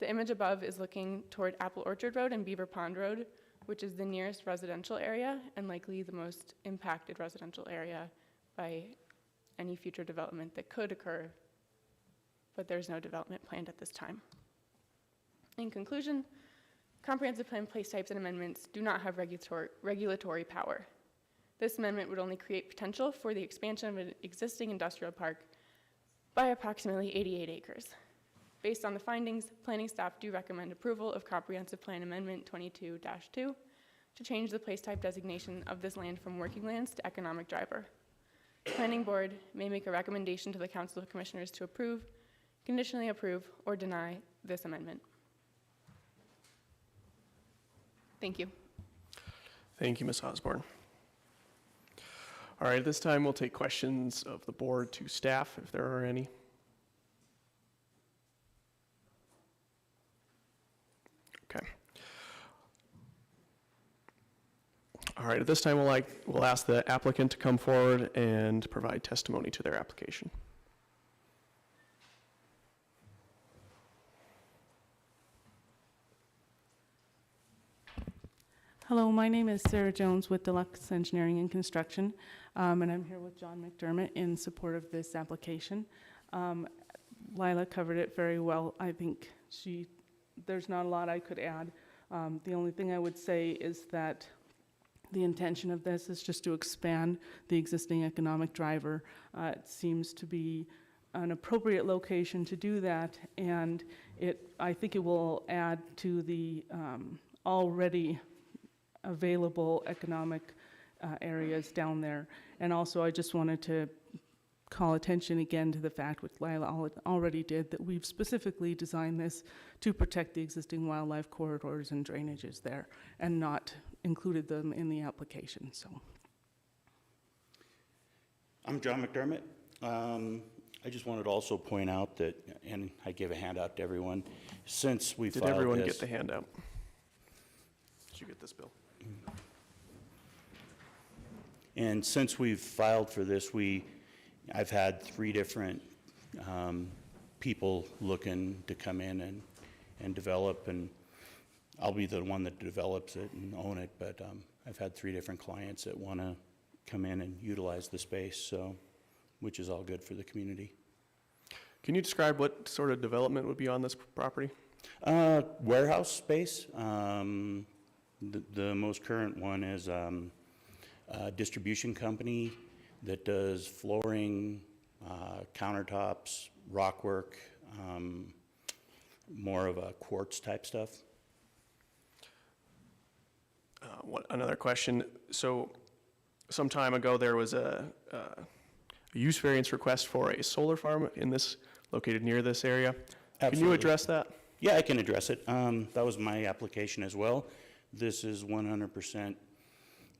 The image above is looking toward Apple Orchard Road and Beaver Pond Road, which is the nearest residential area and likely the most impacted residential area by any future development that could occur, but there's no development planned at this time. In conclusion, comprehensive plan place types and amendments do not have regulatory power. This amendment would only create potential for the expansion of an existing industrial park by approximately 88 acres. Based on the findings, planning staff do recommend approval of Comprehensive Plan Amendment 22-2 to change the place type designation of this land from working lands to economic driver. The Planning Board may make a recommendation to the Council of Commissioners to approve, conditionally approve, or deny this amendment. Thank you. Thank you, Ms. Osborne. All right, at this time, we'll take questions of the board to staff, if there are any. Okay. All right, at this time, we'll ask the applicant to come forward and provide testimony to their application. Hello, my name is Sarah Jones with Deluxe Engineering and Construction, and I'm here with John McDermott in support of this application. Lila covered it very well. I think there's not a lot I could add. The only thing I would say is that the intention of this is just to expand the existing economic driver. It seems to be an appropriate location to do that, and I think it will add to the already available economic areas down there. And also, I just wanted to call attention again to the fact, which Lila already did, that we've specifically designed this to protect the existing wildlife corridors and drainages there, and not included them in the application. So, I'm John McDermott. I just wanted to also point out that, and I gave a handout to everyone, since we filed this. Did everyone get the handout? Did you get this, Bill? And since we've filed for this, I've had 3 different people looking to come in and develop, and I'll be the one that develops it and own it, but I've had 3 different clients that want to come in and utilize the space, so, which is all good for the community. Can you describe what sort of development would be on this property? Warehouse space. The most current one is a distribution company that does flooring, countertops, rock work, more of a quartz type stuff. Another question. So some time ago, there was a use variance request for a solar farm located near this area. Absolutely. Can you address that? Yeah, I can address it. That was my application as well. This is 100%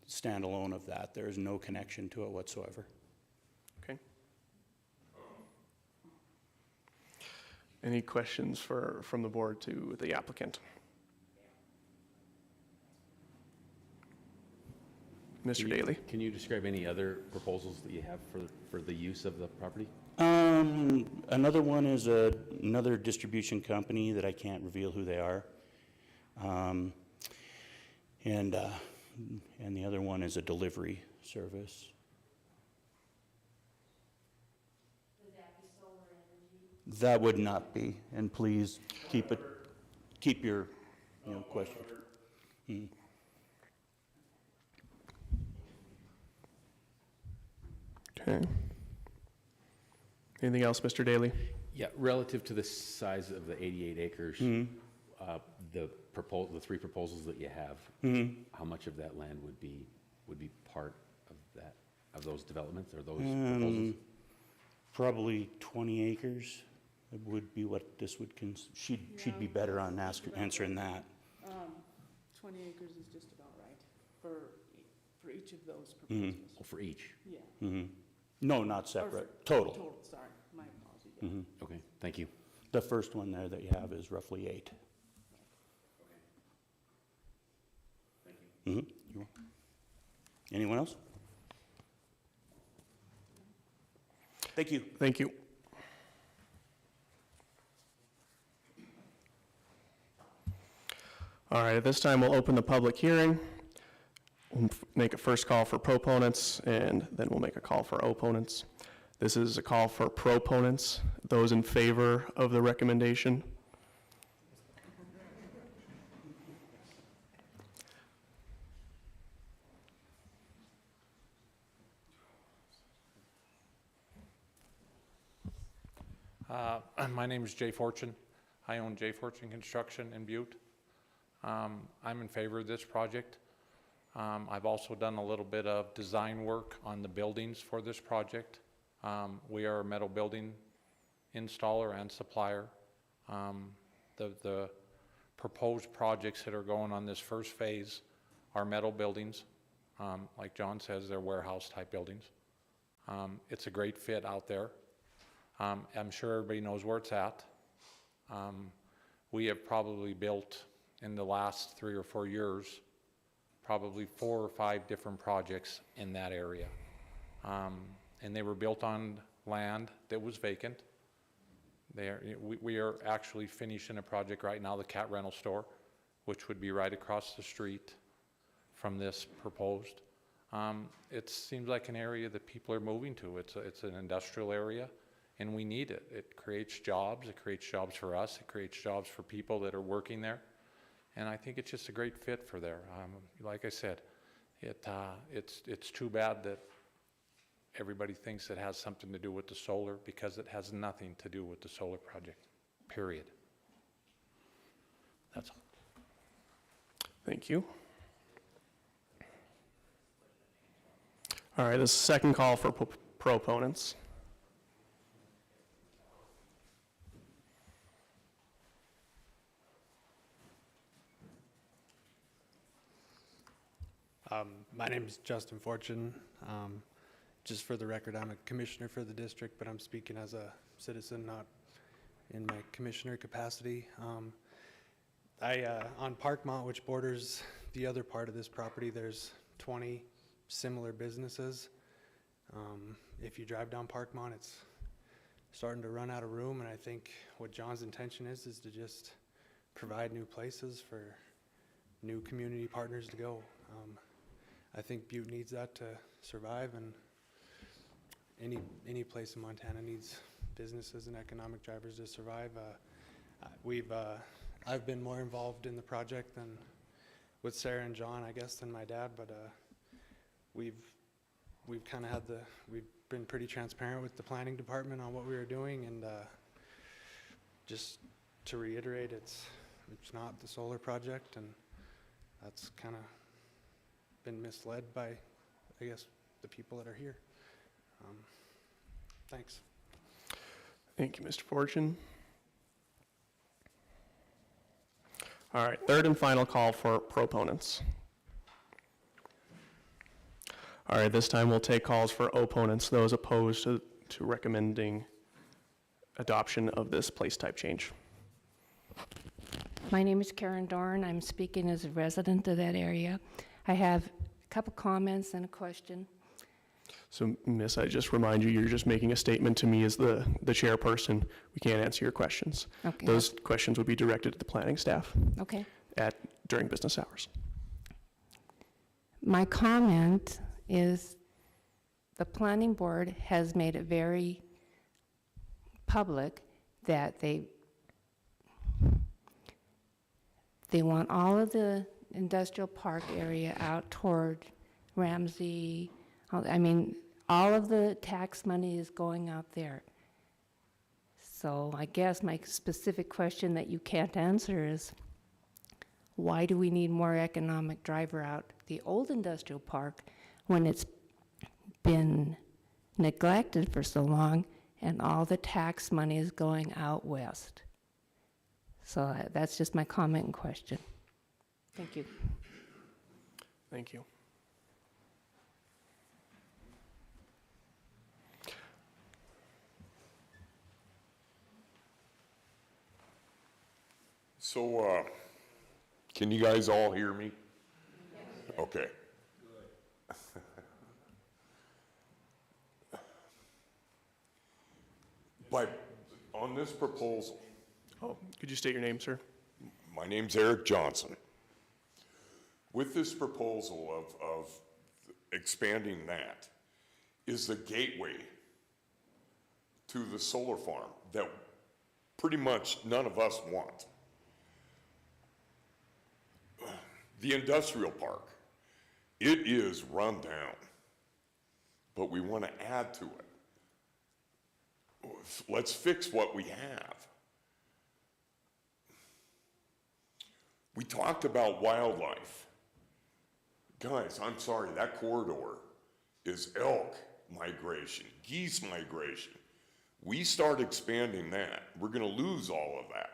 standalone of that. There is no connection to it whatsoever. Okay. Any questions from the board to the applicant? Mr. Daly. Can you describe any other proposals that you have for the use of the property? Another one is another distribution company that I can't reveal who they are. And the other one is a delivery service. Does that That would not be, and please keep your, questions. Okay. Anything else, Mr. Daly? Yeah, relative to the size of the 88 acres, the three proposals that you have, how much of that land would be part of that, of those developments or those proposals? Probably 20 acres would be what this would, she'd be better on answering that. 20 acres is just about right for each of those proposals. Oh, for each? Yeah. No, not separate, total. Total, sorry, my apologies. Yeah. Okay, thank you. The first one there that you have is roughly 8. Thank you. You're welcome. Anyone else? Thank you. Thank you. All right, at this time, we'll open the public hearing. We'll make a first call for proponents, and then we'll make a call for opponents. This is a call for proponents. Those in favor of the recommendation? My name is Jay Fortune. I own Jay Fortune Construction in Butte. I'm in favor of this project. I've also done a little bit of design work on the buildings for this project. We are a metal building installer and supplier. The proposed projects that are going on this first phase are metal buildings. Like John says, they're warehouse type buildings. It's a great fit out there. I'm sure everybody knows where it's at. We have probably built in the last 3 or 4 years, probably 4 or 5 different projects in that area. And they were built on land that was vacant. We are actually finishing a project right now, the cat rental store, which would be right across the street from this proposed. It seems like an area that people are moving to. It's an industrial area, and we need it. It creates jobs. It creates jobs for us. It creates jobs for people that are working there. And I think it's just a great fit for there. Like I said, it's too bad that everybody thinks it has something to do with the solar, because it has nothing to do with the solar project, period. That's all. Thank you. All right, this is the second call for proponents. My name is Justin Fortune. Just for the record, I'm a commissioner for the district, but I'm speaking as a citizen, not in my commissioner capacity. On Parkmont, which borders the other part of this property, there's 20 similar businesses. If you drive down Parkmont, it's starting to run out of room, and I think what John's intention is to just provide new places for new community partners to go. I think Butte needs that to survive, and any place in Montana needs businesses and economic drivers to survive. I've been more involved in the project than with Sarah and John, I guess, than my dad, but we've kind of we've been pretty transparent with the planning department on what we were doing, and just to reiterate, it's not the solar project, and that's kind of been misled by, I guess, the people that are here. Thanks. Thank you, Mr. Fortune. All right, third and final call for proponents. All right, this time we'll take calls for opponents, those opposed to recommending adoption of this place type change. My name is Karen Dorn. I'm speaking as a resident of that area. I have a couple comments and a question. So, Miss, I just remind you, you're just making a statement to me as the chairperson. We can't answer your questions. Okay. Those questions would be directed to the planning staff Okay. during business hours. My comment is the planning board has made it very public that they want all of the industrial park area out toward Ramsey. I mean, all of the tax money is going out there. So I guess my specific question that you can't answer is, why do we need more economic driver out the old industrial park when it's been neglected for so long and all the tax money is going out west? So that's just my comment and question. Thank you. Thank you. So, can you guys all hear me? Okay. But on this proposal, Oh, could you state your name, sir? my name's Eric Johnson. With this proposal of expanding that is the gateway to the solar farm that pretty much none of us want. The industrial park, it is run down, but we want to add to it. Let's fix what we have. We talked about wildlife. Guys, I'm sorry, that corridor is elk migration, geese migration. We start expanding that, we're going to lose all of that.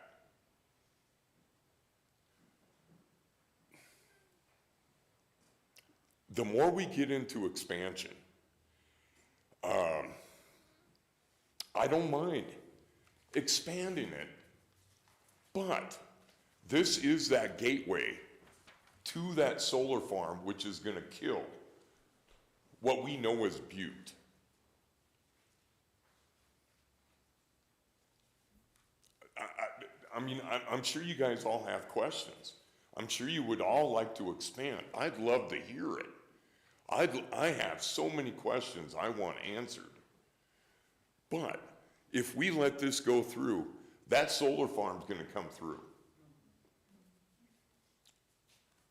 The more we get into expansion, I don't mind expanding it, but this is that gateway to that solar farm, which is going to kill what we know as Butte. I'm sure you guys all have questions. I'm sure you would all like to expand. I'd love to hear it. I have so many questions I want answered. But if we let this go through, that solar farm's going to come through.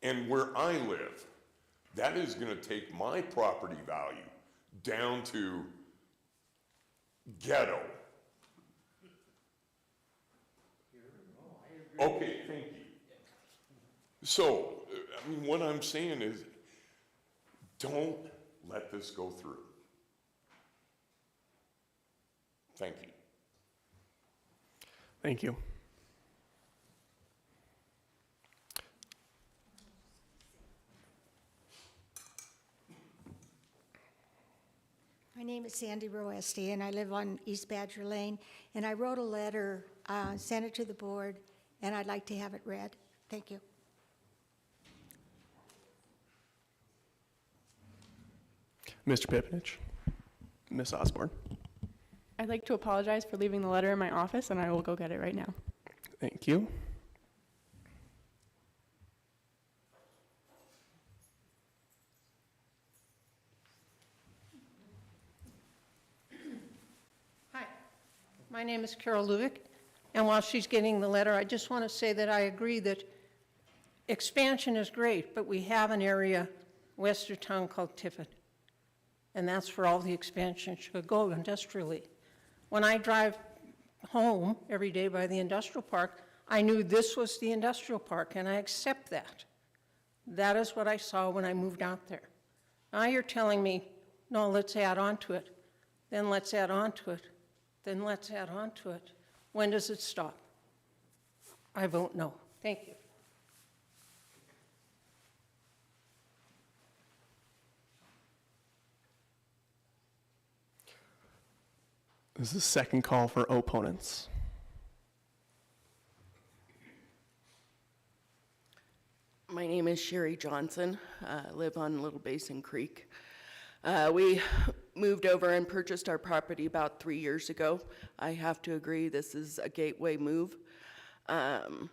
And where I live, that is going to take my property value down to ghetto. Okay, thank you. So, what I'm saying is, don't let this go through. Thank you. Thank you. My name is Sandy Roesti, and I live on East Badger Lane. And I wrote a letter, sent it to the board, and I'd like to have it read. Thank you. Mr. Pipinich, Ms. Osborne. I'd like to apologize for leaving the letter in my office, and I will go get it right now. Thank you. Hi, my name is Carol Lubick, and while she's getting the letter, I just want to say that I agree that expansion is great, but we have an area west of town called Tiffin, and that's where all the expansion should go industrially. When I drive home every day by the industrial park, I knew this was the industrial park, and I accept that. That is what I saw when I moved out there. Now you're telling me, no, let's add on to it, then let's add on to it, then let's add on to it. When does it stop? I vote no. Thank you. This is the second call for opponents. My name is Sherry Johnson. I live on Little Basin Creek. We moved over and purchased our property about 3 years ago. I have to agree this is a gateway move. The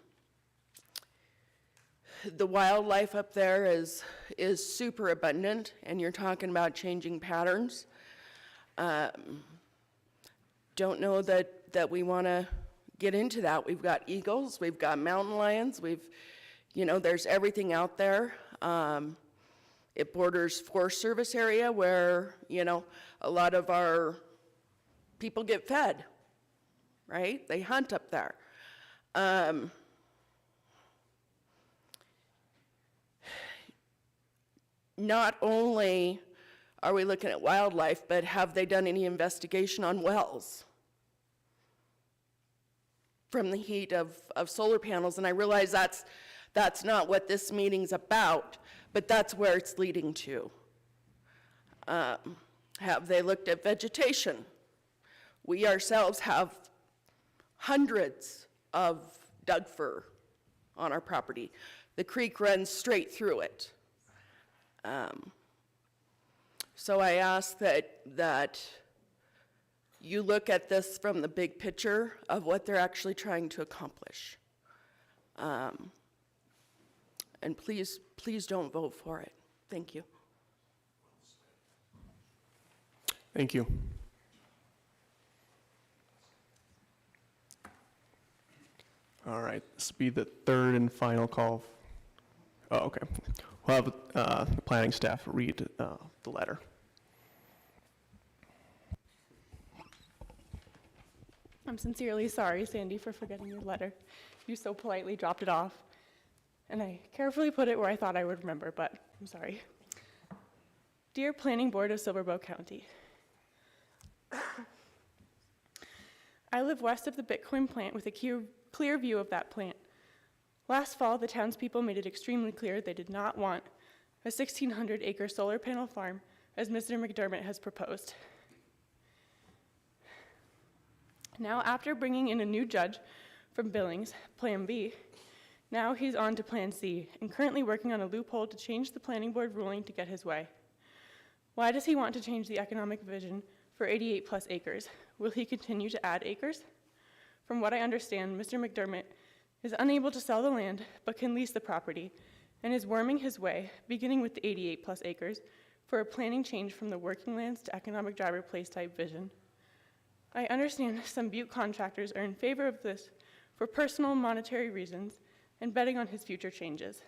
wildlife up there is super abundant, and you're talking about changing patterns. Don't know that we want to get into that. We've got eagles, we've got mountain lions, there's everything out there. It borders Forest Service area where, a lot of our people get fed, right? They hunt up there. Not only are we looking at wildlife, but have they done any investigation on wells from the heat of solar panels? And I realize that's not what this meeting's about, but that's where it's leading to. Have they looked at vegetation? We ourselves have hundreds of Doug fir on our property. The creek runs straight through it. So I ask that you look at this from the big picture of what they're actually trying to accomplish. And please don't vote for it. Thank you. Thank you. All right, this will be the third and final call. Oh, okay. We'll have the planning staff read the letter. I'm sincerely sorry, Sandy, for forgetting your letter. You so politely dropped it off, and I carefully put it where I thought I would remember, but I'm sorry. Dear Planning Board of Silver Bow County, I live west of the Bitcoin plant with a clear view of that plant. Last fall, the townspeople made it extremely clear they did not want a 1,600-acre solar panel farm, as Mr. McDermott has proposed. Now, after bringing in a new judge from Billings, Plan B, now he's on to Plan C, and currently working on a loophole to change the planning board ruling to get his way. Why does he want to change the economic vision for 88+ acres? Will he continue to add acres? From what I understand, Mr. McDermott is unable to sell the land, but can lease the property, and is worming his way, beginning with the 88+ acres, for a planning change from the working lands to economic driver place type vision. I understand some Butte contractors are in favor of this for personal monetary reasons and betting on his future changes.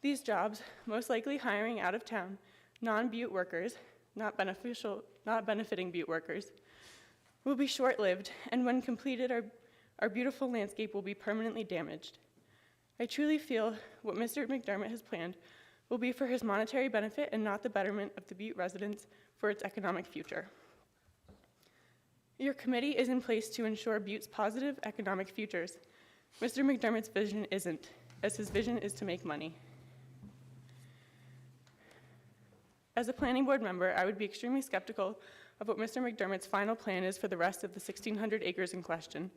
These jobs, most likely hiring out of town, non-Butte workers, not benefiting Butte workers, will be short-lived, and when completed, our beautiful landscape will be permanently damaged. I truly feel what Mr. McDermott has planned will be for his monetary benefit and not the betterment of the Butte residents for its economic future. Your committee is in place to ensure Butte's positive economic futures. Mr. McDermott's vision isn't, as his vision is to make money. As a planning board member, I would be extremely skeptical of what Mr. McDermott's final plan is for the rest of the 1,600 acres in question.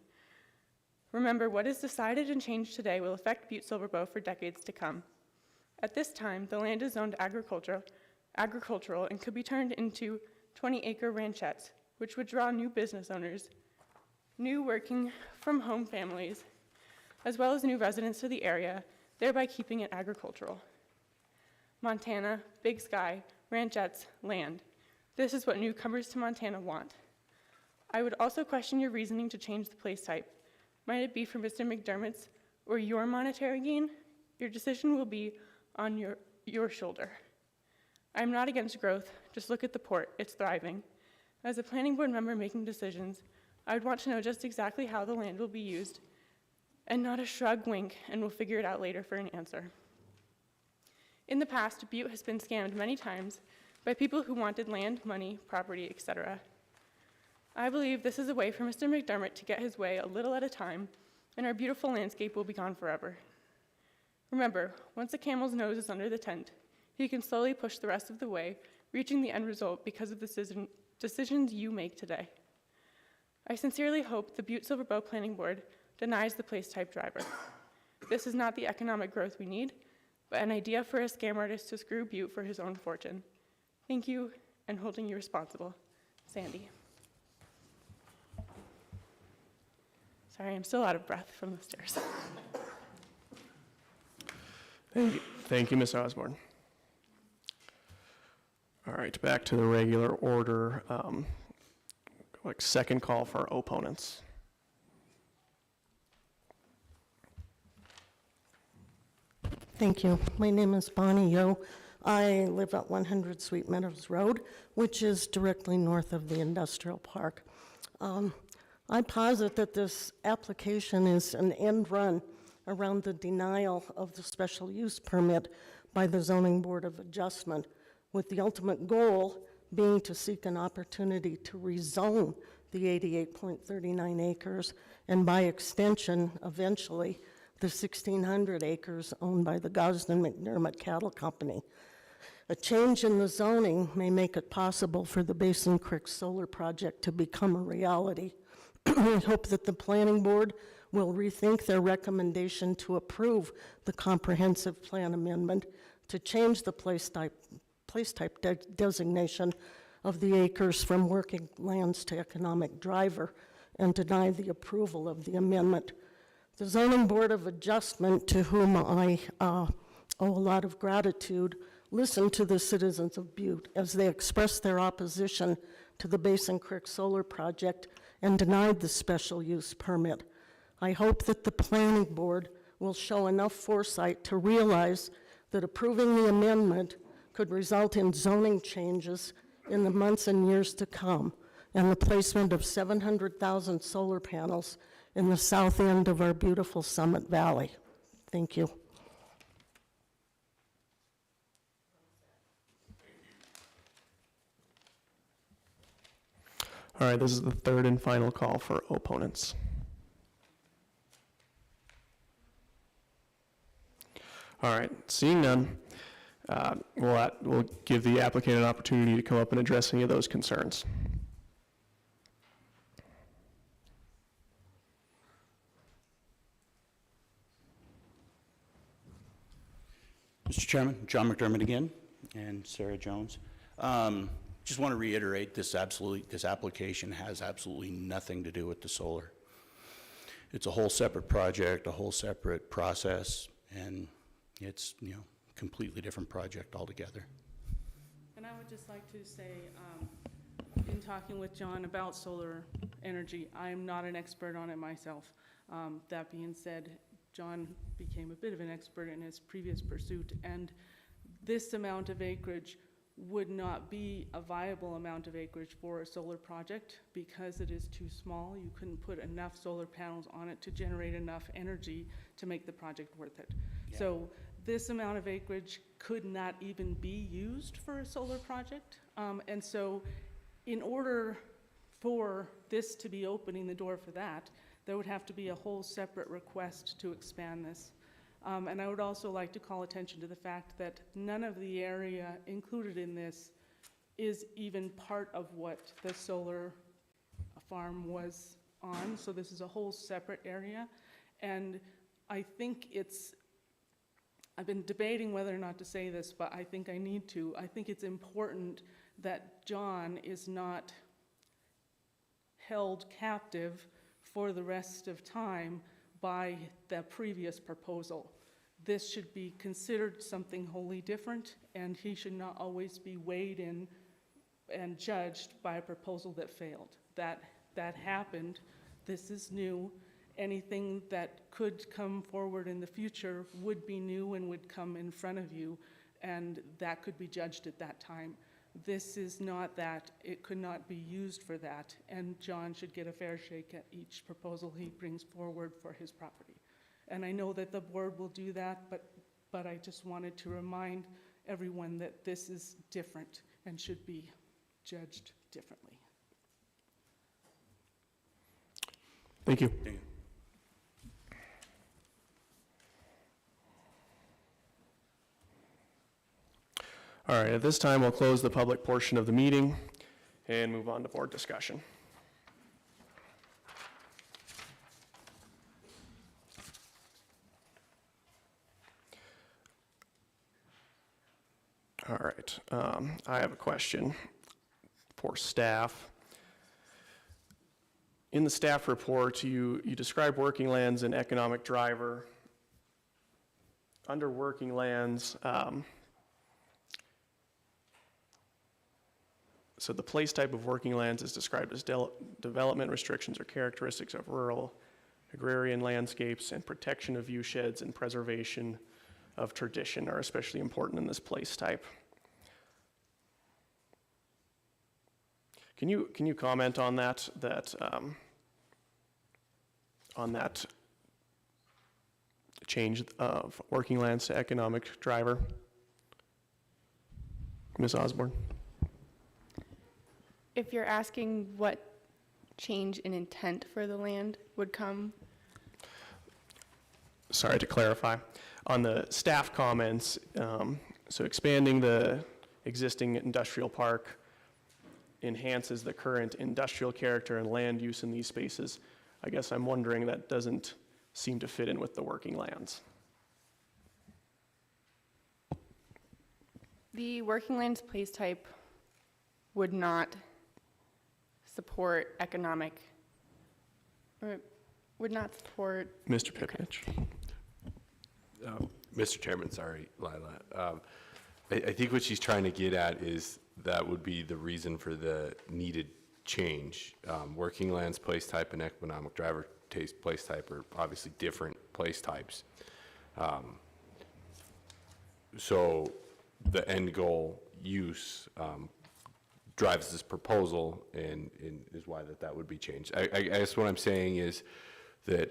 Remember, what is decided and changed today will affect Butte-Silver Bow for decades to come. At this time, the land is zoned agricultural and could be turned into 20-acre ranchettes, which would draw new business owners, new working from home families, as well as new residents to the area, thereby keeping it agricultural. Montana, big sky, ranchettes, land. This is what newcomers to Montana want. I would also question your reasoning to change the place type. Might it be for Mr. McDermott's or your monetary gain? Your decision will be on your shoulder. I'm not against growth, just look at the port, it's thriving. As a planning board member making decisions, I would want to know just exactly how the land will be used, and not a shrug wink and we'll figure it out later for an answer. In the past, Butte has been scammed many times by people who wanted land, money, property, etc. I believe this is a way for Mr. McDermott to get his way a little at a time, and our beautiful landscape will be gone forever. Remember, once a camel's nose is under the tent, he can slowly push the rest of the way, reaching the end result because of the decisions you make today. I sincerely hope the Butte-Silver Bow Planning Board denies the place type driver. This is not the economic growth we need, but an idea for a scam artist to screw Butte for his own fortune. Thank you, and holding you responsible, Sandy. Sorry, I'm still out of breath from the stairs. Thank you, Ms. Osborne. All right, back to the regular order. Second call for opponents. Thank you. My name is Bonnie Yo. I live at 100 Sweet Meadows Road, which is directly north of the industrial park. I posit that this application is an end run around the denial of the special use permit by the Zoning Board of Adjustment, with the ultimate goal being to seek an opportunity to rezone the 88.39 acres, and by extension, eventually, the 1,600 acres owned by the Gosden McDermott Cattle Company. A change in the zoning may make it possible for the Basin Creek Solar Project to become a reality. I hope that the Planning Board will rethink their recommendation to approve the comprehensive plan amendment to change the place type designation of the acres from working lands to economic driver and deny the approval of the amendment. The Zoning Board of Adjustment, to whom I owe a lot of gratitude, listened to the citizens of Butte as they expressed their opposition to the Basin Creek Solar Project and denied the special use permit. I hope that the Planning Board will show enough foresight to realize that approving the amendment could result in zoning changes in the months and years to come, and the placement of 700,000 solar panels in the south end of our beautiful Summit Valley. Thank you. All right, this is the third and final call for opponents. All right, seeing none, we'll give the applicant an opportunity to come up and address any of those concerns. Mr. Chairman, John McDermott again, and Sarah Jones. Just want to reiterate, this application has absolutely nothing to do with the solar. It's a whole separate project, a whole separate process, and it's, completely different project altogether. And I would just like to say, in talking with John about solar energy, I'm not an expert on it myself. That being said, John became a bit of an expert in his previous pursuit, and this amount of acreage would not be a viable amount of acreage for a solar project because it is too small. You couldn't put enough solar panels on it to generate enough energy to make the project worth it. Yeah. So this amount of acreage could not even be used for a solar project. And so in order for this to be opening the door for that, there would have to be a whole separate request to expand this. And I would also like to call attention to the fact that none of the area included in this is even part of what the solar farm was on. So this is a whole separate area. And I think I've been debating whether or not to say this, but I think I need to. I think it's important that John is not held captive for the rest of time by the previous proposal. This should be considered something wholly different, and he should not always be weighed in and judged by a proposal that failed. That happened. This is new. Anything that could come forward in the future would be new and would come in front of you, and that could be judged at that time. This is not that. It could not be used for that, and John should get a fair shake at each proposal he brings forward for his property. And I know that the board will do that, but I just wanted to remind everyone that this is different and should be judged differently. Thank you. Thank you. All right, at this time, we'll close the public portion of the meeting and move on to board discussion. All right, I have a question for staff. In the staff report, you describe working lands and economic driver. Under working lands, so the place type of working lands is described as development restrictions or characteristics of rural agrarian landscapes and protection of view sheds and preservation of tradition are especially important in this place type. Can you comment on that change of working lands to economic driver? Ms. Osborne? If you're asking what change in intent for the land would come, Sorry, to clarify, on the staff comments, so expanding the existing industrial park enhances the current industrial character and land use in these spaces. I guess I'm wondering, that doesn't seem to fit in with the working lands. the working lands place type would not support economic, or would not support. Mr. Pipnich. Mr. Chairman, sorry, Lila. I think what she's trying to get at is that would be the reason for the needed change. Working lands place type and economic driver place type are obviously different place types. So the end goal use drives this proposal and is why that would be changed. I guess what I'm saying is that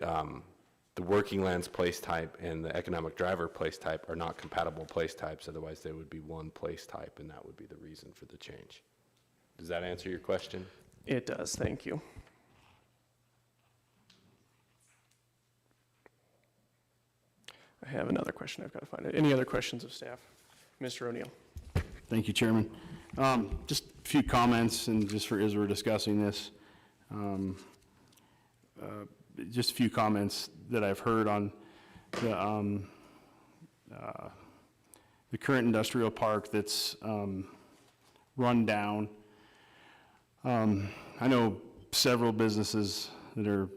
the working lands place type and the economic driver place type are not compatible place types, otherwise they would be one place type, and that would be the reason for the change. Does that answer your question? It does, thank you. I have another question I've got to find. Any other questions of staff? Mr. O'Neill. Thank you, Chairman. Just a few comments, and just for as we're discussing this, just a few comments that I've heard on the current industrial park that's run down. I know several businesses that are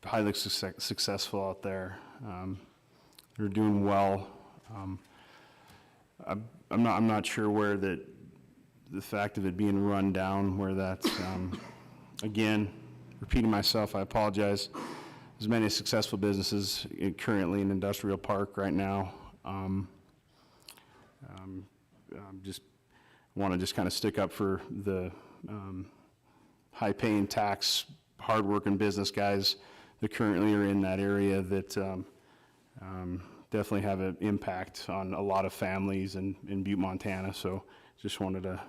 highly successful out there. They're doing well. I'm not sure where the fact of it being run down, where that's, again, repeating myself, I apologize. There's many successful businesses currently in industrial park right now. Just want to just kind of stick up for the high-paying tax, hard-working business guys that currently are in that area that definitely have an impact on a lot of families in Butte, Montana. So just wanted to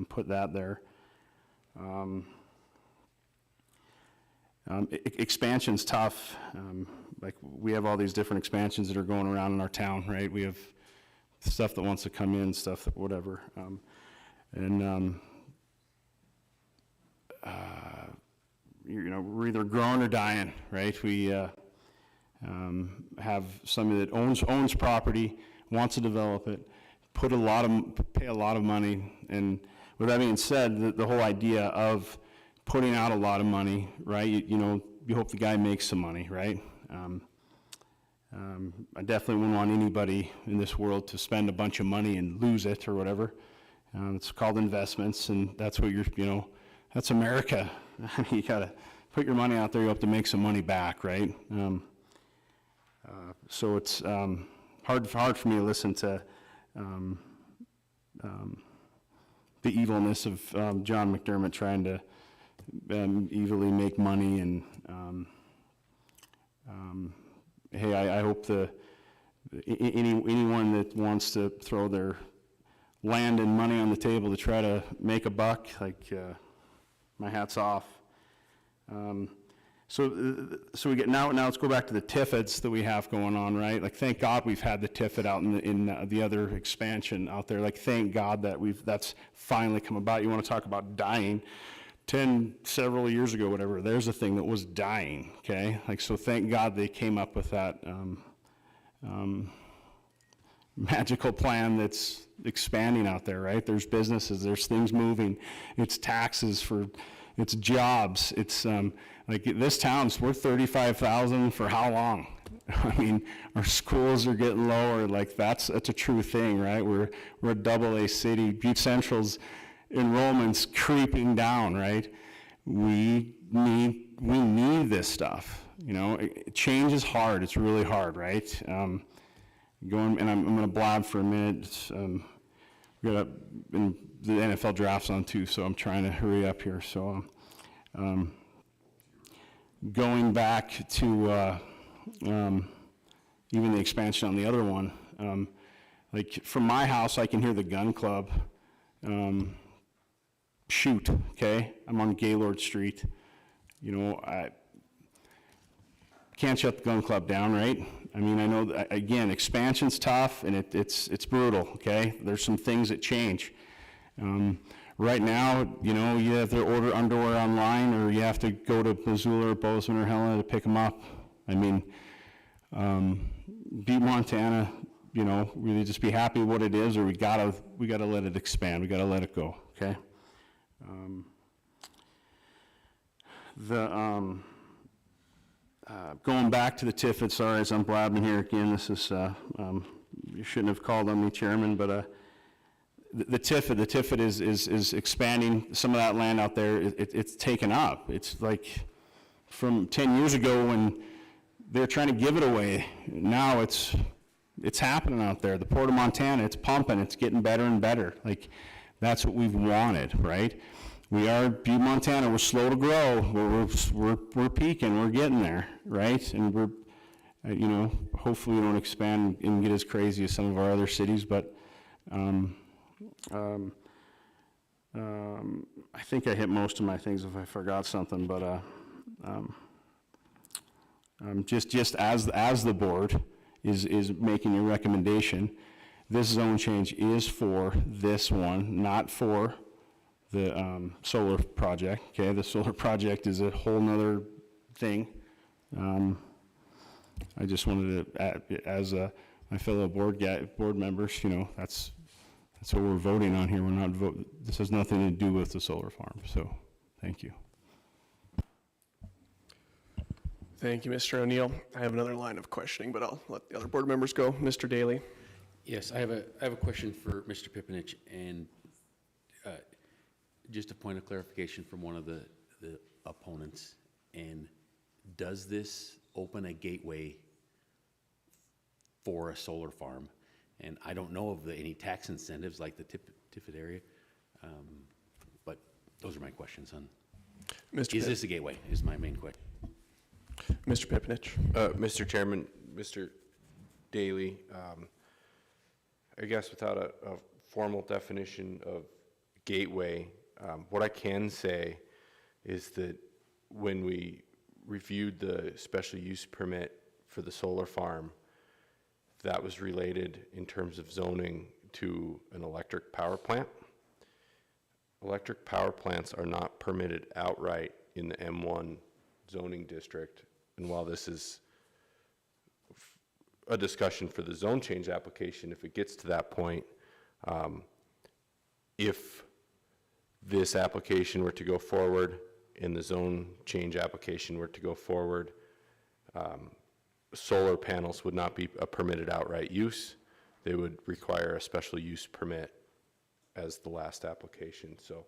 put that there. Expansion's tough. Like we have all these different expansions that are going around in our town, right? We have stuff that wants to come in, stuff that whatever. You know, we're either growing or dying, right? We have somebody that owns property, wants to develop it, pay a lot of money, and with that being said, the whole idea of putting out a lot of money, right? You know, you hope the guy makes some money, right? I definitely wouldn't want anybody in this world to spend a bunch of money and lose it or whatever. It's called investments, and that's what that's America. I mean, you gotta put your money out there, you hope to make some money back, right? So it's hard for me to listen to the evilness of John McDermott trying to evilly make money, and hey, I hope anyone that wants to throw their land and money on the table to try to make a buck, like my hat's off. So we get now let's go back to the TIFIDs that we have going on, right? Like, thank God we've had the TIFID out in the other expansion out there. Like, thank God that that's finally come about. You want to talk about dying? Several years ago, whatever, there's a thing that was dying, okay? Like, so thank God they came up with that magical plan that's expanding out there, right? There's businesses, there's things moving, it's taxes it's jobs, it's like this town's worth $35,000 for how long? I mean, our schools are getting lower, like that's a true thing, right? We're a AA city. Butte Central's enrollment's creeping down, right? We need this stuff, you know. Change is hard, it's really hard, right? going, and I'm gonna blab for a minute. We got and the NFL draft's on too, so I'm trying to hurry up here. So, going back to even the expansion on the other one, like from my house, I can hear the gun club shoot. Okay, I'm on Gaylord Street. You know, I can't shut the gun club down, right? I mean, I know, that, again, expansion's tough, and it's brutal, okay? There's some things that change. Right now, you know, you have to order underwear online, or you have to go to Missoula or Bozeman or Helena to pick them up. I mean, Butte, Montana, you know, really just be happy with what it is, or we gotta let it expand, we gotta let it go, okay? Going back to the Tiffin, sorry, as I'm blabbing here again, this is, you shouldn't have called on me, Chairman, but the Tiffin is expanding some of that land out there. It's taken up. It's like from 10 years ago when they're trying to give it away. Now it's happening out there. The Port of Montana, it's pumping. It's getting better and better. Like, that's what we've wanted, right? We are Butte, Montana. We're slow to grow. We're peaking. We're getting there, right? And we're, you know, hopefully we don't expand and get as crazy as some of our other cities. But I think I hit most of my things. If I forgot something, but just as the board is making a recommendation, this zone change is for this one, not for the solar project. Okay, the solar project is a whole nother thing. I just wanted to add, as my fellow board members, you know, that's what we're voting on here. We're not this has nothing to do with the solar farm. So, thank you. Thank you, Mr. O'Neill. I have another line of questioning, but I'll let the other board members go. Mr. Daly. Yes, I have a question for Mr. Pipinich, and just a point of clarification from one of the opponents. And does this open a gateway for a solar farm? And I don't know of any tax incentives like the Tiffin area, but those are my questions on. Is this a gateway? Is my main question. Mr. Pipinich. Mr. Chairman, Mr. Daly, I guess without a formal definition of gateway, what I can say is that when we reviewed the special use permit for the solar farm, that was related in terms of zoning to an electric power plant. Electric power plants are not permitted outright in the M1 zoning district. And while this is a discussion for the zone change application, if it gets to that point, if this application were to go forward and the zone change application were to go forward, solar panels would not be a permitted outright use. They would require a special use permit as the last application. So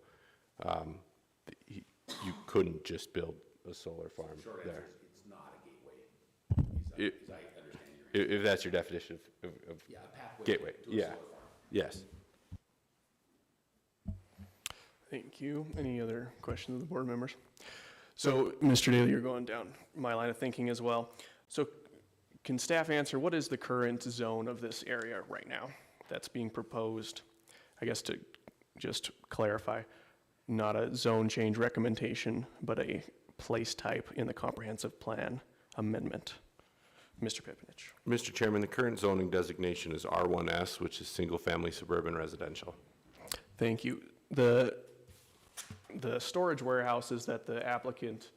you couldn't just build a solar farm there. It's not a gateway. If that's your definition of gateway, yeah, yes. Thank you. Any other questions of the board members? So, Mr. Daly, you're going down my line of thinking as well. So, can staff answer what is the current zone of this area right now that's being proposed? I guess to just clarify, not a zone change recommendation, but a place type in the comprehensive plan amendment. Mr. Pipinich. Mr. Chairman, the current zoning designation is R1S, which is single-family suburban residential. Thank you. The storage warehouses that the applicant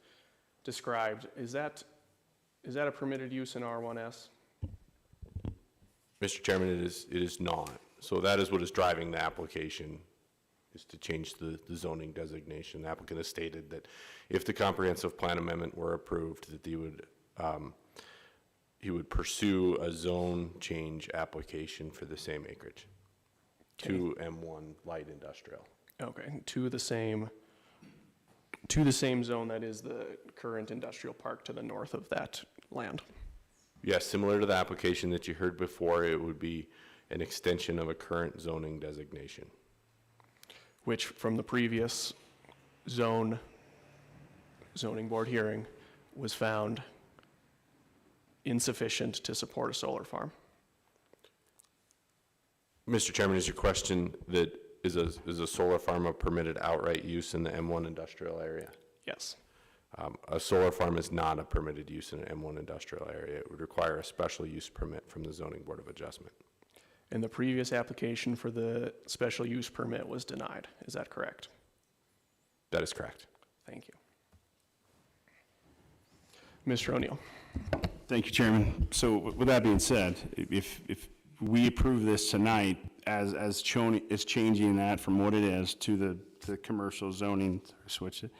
described, is that a permitted use in R1S? Mr. Chairman, it is not. So that is what is driving the application, is to change the zoning designation. The applicant has stated that if the comprehensive plan amendment were approved, that he would pursue a zone change application for the same acreage to M1 light industrial. Okay, to the same zone that is the current industrial park to the north of that land. Yes, similar to the application that you heard before, it would be an extension of a current zoning designation. which from the previous zoning board hearing was found insufficient to support a solar farm. Mr. Chairman, is your question that is a solar farm a permitted outright use in the M1 industrial area? Yes. A solar farm is not a permitted use in an M1 industrial area. It would require a special use permit from the Zoning Board of Adjustment. And the previous application for the special use permit was denied. Is that correct? That is correct. Thank you. Mr. O'Neill. Thank you, Chairman. So with that being said, if we approve this tonight as changing that from what it is to the commercial zoning, switch it.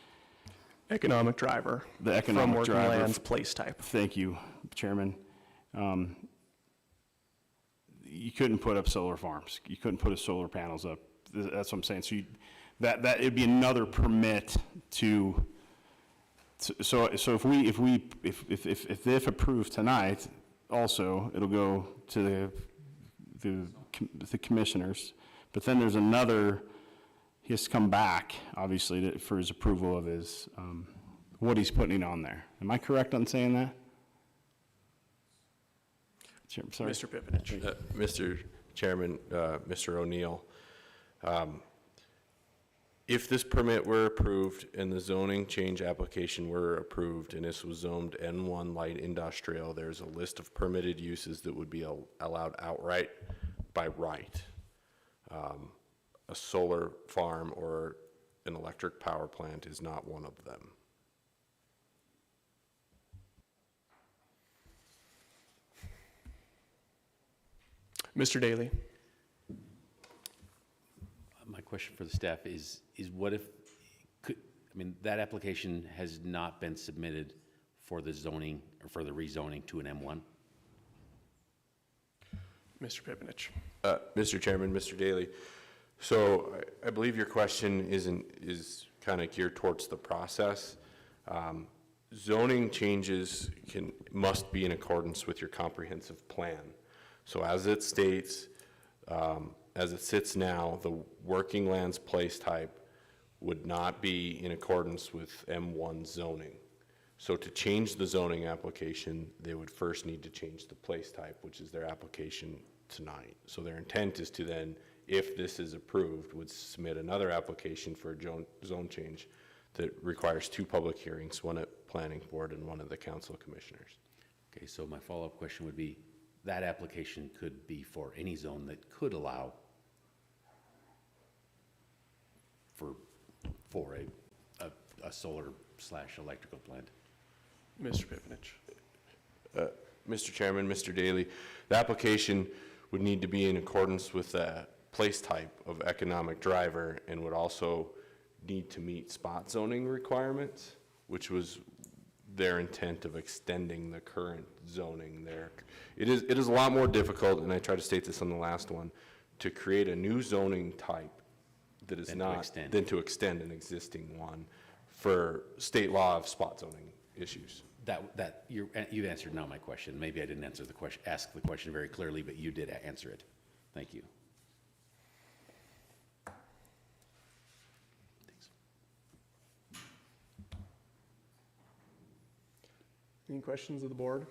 Economic driver. The economic from working driver. lands place type. Thank you, Chairman. You couldn't put up solar farms. You couldn't put solar panels up. That's what I'm saying. So that it'd be another permit to. So if approved tonight, also it'll go to the commissioners. But then there's another. He has to come back, obviously, for his approval of his what he's putting on there. Am I correct on saying that? Sorry. Mr. Pipinich. Mr. Chairman, Mr. O'Neill, if this permit were approved and the zoning change application were approved and this was zoned N1 light industrial, there's a list of permitted uses that would be allowed outright by right. A solar farm or an electric power plant is not one of them. Mr. Daly. My question for the staff is what if, that application has not been submitted for the zoning or for the rezoning to an M1? Mr. Pipinich. Mr. Chairman, Mr. Daly, so I believe your question is kind of geared towards the process. Zoning changes must be in accordance with your comprehensive plan. So as it states, as it sits now, the working lands place type would not be in accordance with M1 zoning. So to change the zoning application, they would first need to change the place type, which is their application tonight. So their intent is to then, if this is approved, would submit another application for a zone change that requires 2 public hearings, one at Planning Board and one at the Council of Commissioners. Okay, so my follow-up question would be, that application could be for any zone that could allow for a solar/electrical plant. Mr. Pipinich. Mr. Chairman, Mr. Daly, the application would need to be in accordance with the place type of economic driver and would also need to meet spot zoning requirements, which was their intent of extending the current zoning there. It is a lot more difficult, and I tried to state this on the last one, to create a new zoning type that is than to extend an existing one for state law of spot zoning issues. You answered now my question. Maybe I didn't ask the question very clearly, but you did answer it. Thank you. Any questions of the board?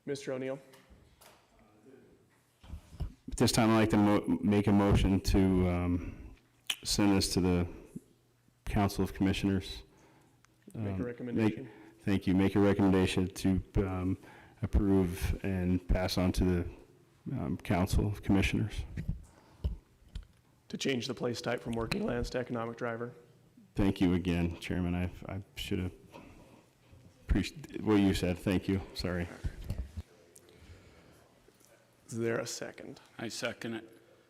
Mr. O'Neill. At this time, I'd like to make a motion to send this to the Council of Commissioners. Make a recommendation. Thank you. Make a recommendation to approve and pass on to the Council of Commissioners. To change the place type from working lands to economic driver. Thank you again, Chairman. I should have appreciated what you said. Thank you. Sorry. Is there a second? I second it.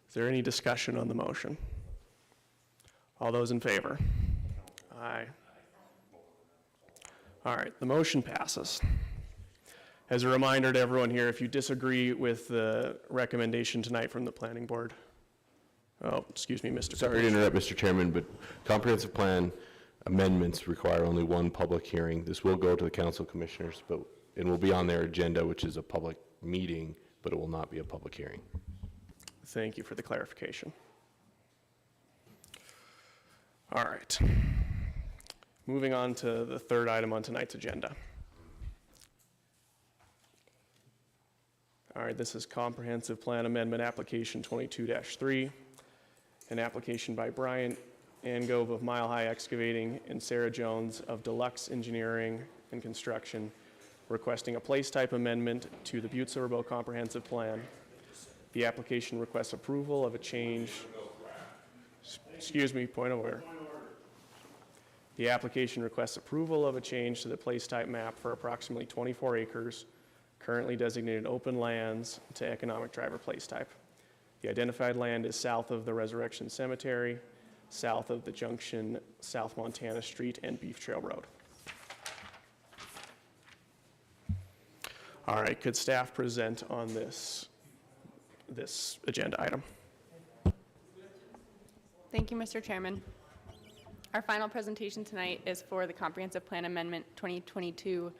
Is there any discussion on the motion? All those in favor? Aye. All right, the motion passes. As a reminder to everyone here, if you disagree with the recommendation tonight from the Planning Board, oh, excuse me, Mr. Sorry to interrupt, Mr. Chairman, but comprehensive plan amendments require only one public hearing. This will go to the council commissioners, but it will be on their agenda, which is a public meeting, but it will not be a public hearing. Thank you for the clarification. All right. Moving on to the third item on tonight's agenda. All right, this is Comprehensive Plan Amendment Application 22-3, an application by Brian Angove of Mile High Excavating and Sarah Jones of Deluxe Engineering and Construction, requesting a place type amendment to the Butte-Silver Comprehensive Plan. The application requests approval of a change. Excuse me, point of order. The application requests approval of a change to the place type map for approximately 24 acres, currently designated open lands, to economic driver place type. The identified land is south of the Resurrection Cemetery, south of the junction, South Montana Street and Beef Trail Road. All right, could staff present on this agenda item? Thank you, Mr. Chairman. Our final presentation tonight is for the Comprehensive Plan Amendment 2022-3.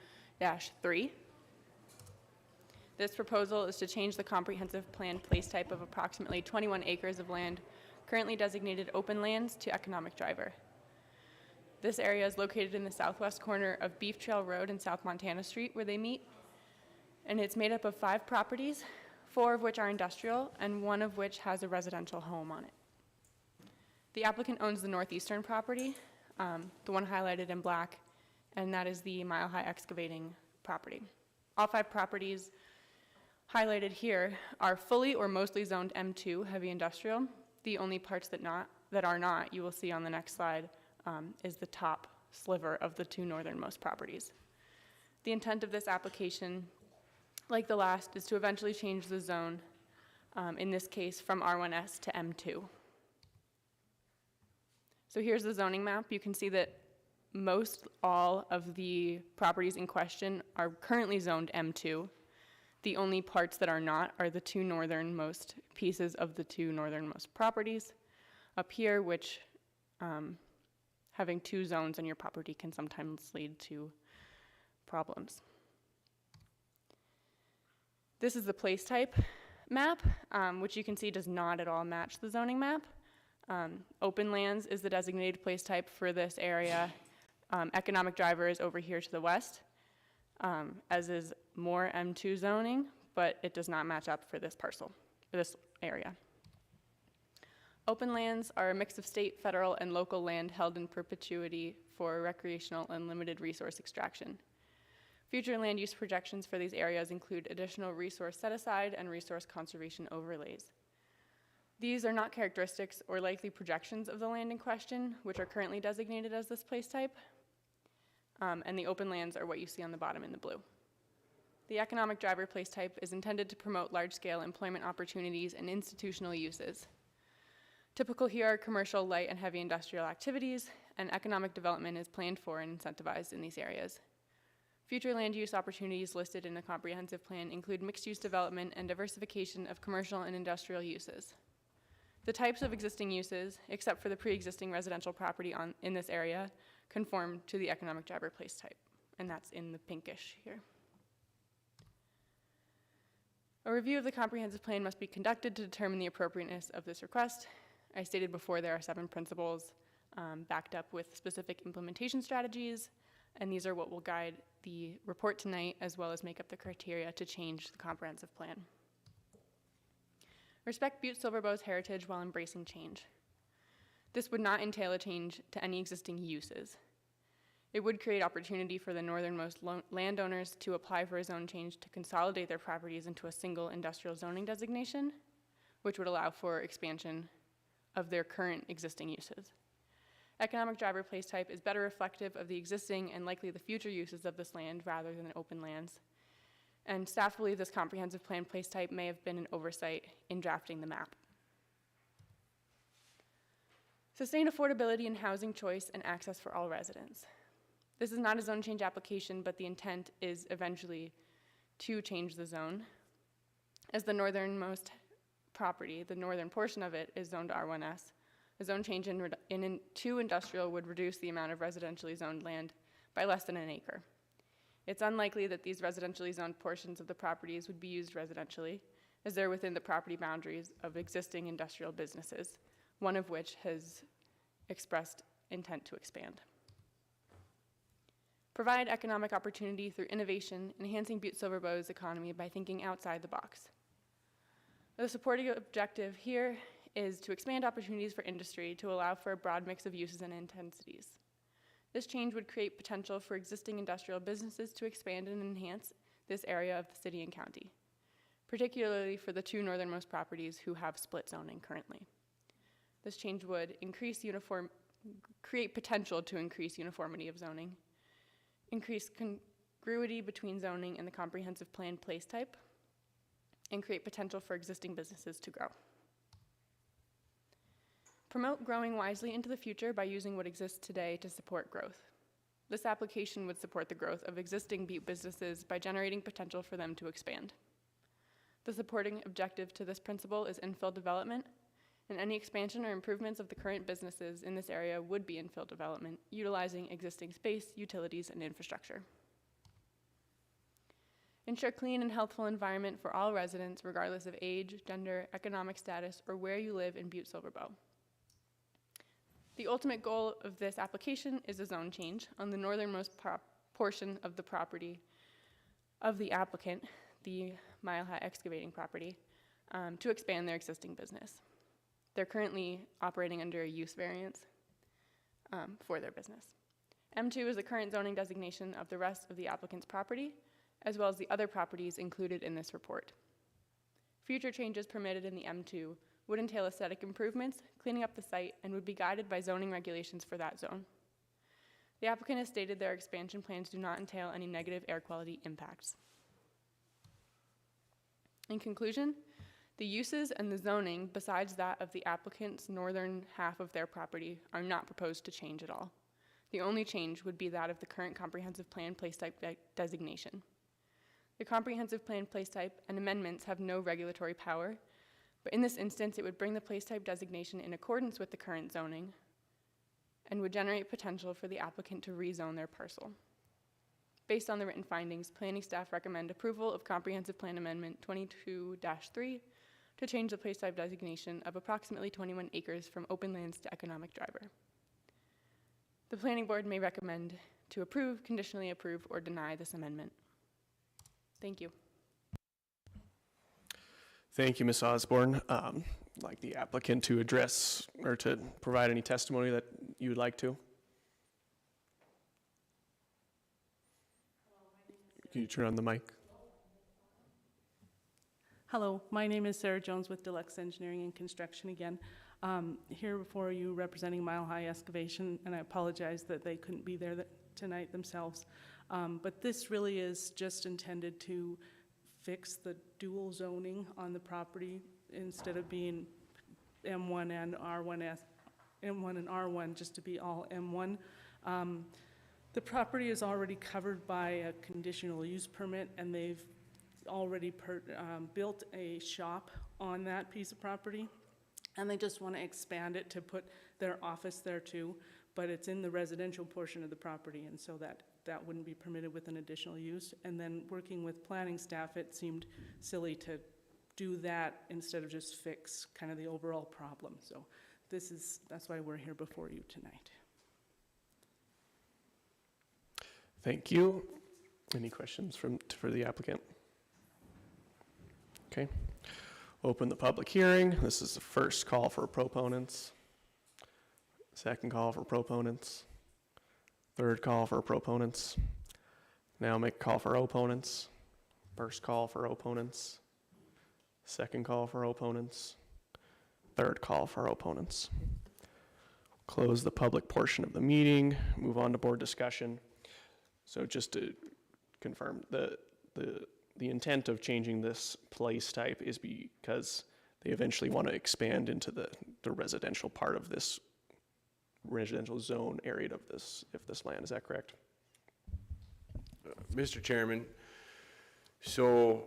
This proposal is to change the comprehensive plan place type of approximately 21 acres of land currently designated open lands to economic driver. This area is located in the southwest corner of Beef Trail Road and South Montana Street where they meet, and it's made up of 5 properties, 4 of which are industrial and 1 of which has a residential home on it. The applicant owns the northeastern property, the one highlighted in black, and that is the Mile High Excavating property. All 5 properties highlighted here are fully or mostly zoned M2 heavy industrial. The only parts that are not, you will see on the next slide, is the top sliver of the 2 northernmost properties. The intent of this application, like the last, is to eventually change the zone, in this case from R1S to M2. So here's the zoning map. You can see that most all of the properties in question are currently zoned M2. The only parts that are not are the 2 northernmost pieces of the 2 northernmost properties up here, which having 2 zones on your property can sometimes lead to problems. This is the place type map, which you can see does not at all match the zoning map. Open lands is the designated place type for this area. Economic driver is over here to the west, as is more M2 zoning, but it does not match up for this parcel, for this area. Open lands are a mix of state, federal, and local land held in perpetuity for recreational and limited resource extraction. Future land use projections for these areas include additional resource set-aside and resource conservation overlays. These are not characteristics or likely projections of the land in question, which are currently designated as this place type, and the open lands are what you see on the bottom in the blue. The economic driver place type is intended to promote large-scale employment opportunities and institutional uses. Typical here are commercial, light, and heavy industrial activities, and economic development is planned for and incentivized in these areas. Future land use opportunities listed in the comprehensive plan include mixed-use development and diversification of commercial and industrial uses. The types of existing uses, except for the pre-existing residential property in this area, conform to the economic driver place type, and that's in the pinkish here. A review of the comprehensive plan must be conducted to determine the appropriateness of this request. I stated before there are 7 principles backed up with specific implementation strategies, and these are what will guide the report tonight as well as make up the criteria to change the comprehensive plan. Respect Butte-Silver's heritage while embracing change. This would not entail a change to any existing uses. It would create opportunity for the northernmost landowners to apply for a zone change to consolidate their properties into a single industrial zoning designation, which would allow for expansion of their current existing uses. Economic driver place type is better reflective of the existing and likely the future uses of this land rather than open lands. And staff believe this comprehensive plan place type may have been an oversight in drafting the map. Sustain affordability and housing choice and access for all residents. This is not a zone change application, but the intent is eventually to change the zone. As the northernmost property, the northern portion of it is zoned R1S. A zone change to industrial would reduce the amount of residentially zoned land by less than an acre. It's unlikely that these residentially zoned portions of the properties would be used residentially, as they're within the property boundaries of existing industrial businesses, one of which has expressed intent to expand. Provide economic opportunity through innovation, enhancing Butte-Silver's economy by thinking outside the box. The supporting objective here is to expand opportunities for industry to allow for a broad mix of uses and intensities. This change would create potential for existing industrial businesses to expand and enhance this area of the city and county, particularly for the two northernmost properties who have split zoning currently. This change would create potential to increase uniformity of zoning, increase congruity between zoning and the comprehensive plan place type, and create potential for existing businesses to grow. Promote growing wisely into the future by using what exists today to support growth. This application would support the growth of existing Butte businesses by generating potential for them to expand. The supporting objective to this principle is infill development, and any expansion or improvements of the current businesses in this area would be infill development, utilizing existing space, utilities, and infrastructure. Ensure clean and healthful environment for all residents, regardless of age, gender, economic status, or where you live in Butte-Silver. The ultimate goal of this application is a zone change on the northernmost portion of the property of the applicant, the Mile High Excavating property, to expand their existing business. They're currently operating under a use variance for their business. M2 is the current zoning designation of the rest of the applicant's property, as well as the other properties included in this report. Future changes permitted in the M2 would entail aesthetic improvements, cleaning up the site, and would be guided by zoning regulations for that zone. The applicant has stated their expansion plans do not entail any negative air quality impacts. In conclusion, the uses and the zoning, besides that of the applicant's northern half of their property, are not proposed to change at all. The only change would be that of the current comprehensive plan place type designation. The comprehensive plan place type and amendments have no regulatory power, but in this instance, it would bring the place type designation in accordance with the current zoning and would generate potential for the applicant to rezone their parcel. Based on the written findings, planning staff recommend approval of Comprehensive Plan Amendment 22-3 to change the place type designation of approximately 21 acres from open lands to economic driver. The planning board may recommend to approve, conditionally approve, or deny this amendment. Thank you. Thank you, Ms. Osborne. I'd like the applicant to address or to provide any testimony that you would like to. Can you turn on the mic? Hello, my name is Sarah Jones with Deluxe Engineering and Construction again. Here before you representing Mile High Excavation, and I apologize that they couldn't be there tonight themselves. But this really is just intended to fix the dual zoning on the property instead of being M1 and R1, M1 and R1, just to be all M1. The property is already covered by a conditional use permit, and they've already built a shop on that piece of property, and they just want to expand it to put their office there too, but it's in the residential portion of the property, and so that wouldn't be permitted with an additional use. And then working with planning staff, it seemed silly to do that instead of just fix kind of the overall problem. So that's why we're here before you tonight. Thank you. Any questions for the applicant? Okay. Open the public hearing. This is the first call for proponents. Second call for proponents. Third call for proponents. Now make a call for opponents. First call for opponents. Second call for opponents. Third call for opponents. Close the public portion of the meeting. Move on to board discussion. So just to confirm, the intent of changing this place type is because they eventually want to expand into the residential part of this residential zone area of this land. Is that correct? Mr. Chairman, so,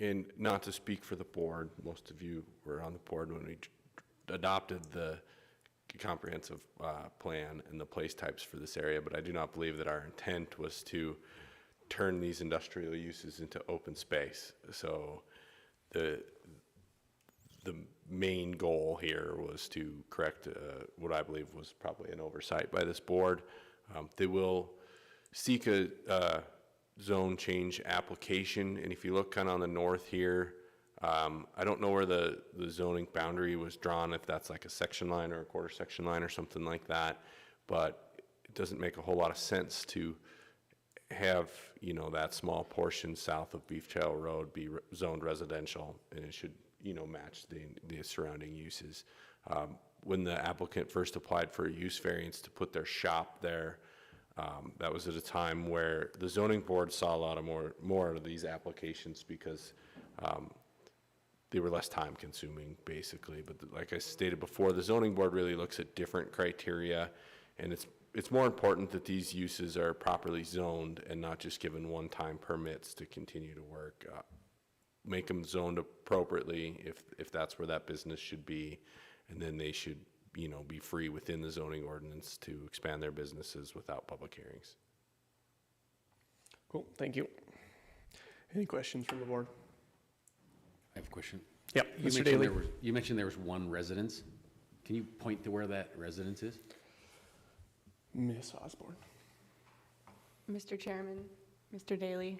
and not to speak for the board, most of you were on the board when we adopted the comprehensive plan and the place types for this area, but I do not believe that our intent was to turn these industrial uses into open space. So the main goal here was to correct what I believe was probably an oversight by this board. They will seek a zone change application, and if you look kind of on the north here, I don't know where the zoning boundary was drawn, if that's like a section line or a quarter section line or something like that, but it doesn't make a whole lot of sense to have, you know, that small portion south of Beef Trail Road be zoned residential, and it should, you know, match the surrounding uses. When the applicant first applied for a use variance to put their shop there, that was at a time where the zoning board saw a lot of more of these applications because they were less time consuming, basically. But like I stated before, the zoning board really looks at different criteria, and it's more important that these uses are properly zoned and not just given one-time permits to continue to work. Make them zoned appropriately if that's where that business should be, and then they should, you know, be free within the zoning ordinance to expand their businesses without public hearings. Cool, thank you. Any questions from the board? I have a question. Yep, You Mr. mentioned Daly. you mentioned there was one residence. Can you point to where that residence is? Ms. Osborne. Mr. Chairman, Mr. Daly,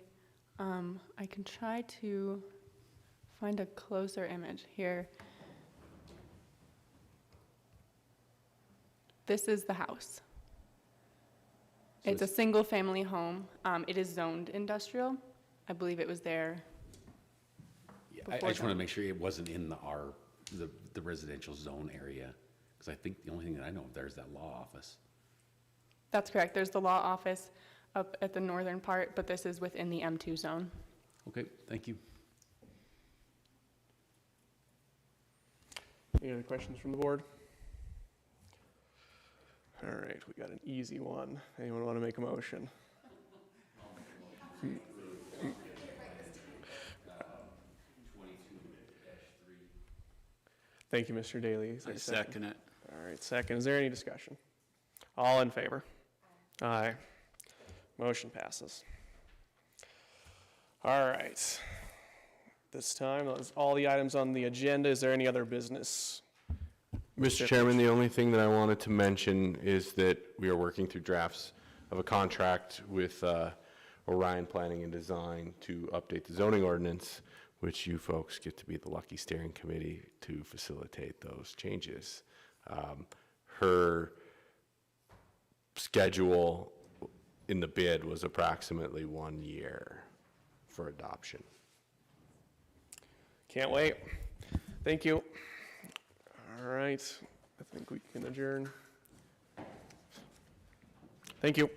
I can try to find a closer image here. This is the house. So It's a single-family home. It is zoned industrial. I believe it was there. I just want to make sure it wasn't in the residential zone area, because I think the only thing that I know of there is that law office. That's correct. There's the law office up at the northern part, but this is within the M2 zone. Okay, thank you. Any other questions from the board? All right, we got an easy one. Anyone want to make a motion? Thank you, Mr. Daly. Is there I a second it. All right, second. Is there any discussion? All in favor? Aye. Motion passes. All right. This time, that's all the items on the agenda. Is there any other business? Mr. Chairman, the only thing that I wanted to mention is that we are working through drafts of a contract with Orion Planning and Design to update the zoning ordinance, which you folks get to be the lucky steering committee to facilitate those changes. Her schedule in the bid was approximately 1 year for adoption. Can't wait. Thank you. All right, I think we can adjourn. Thank you.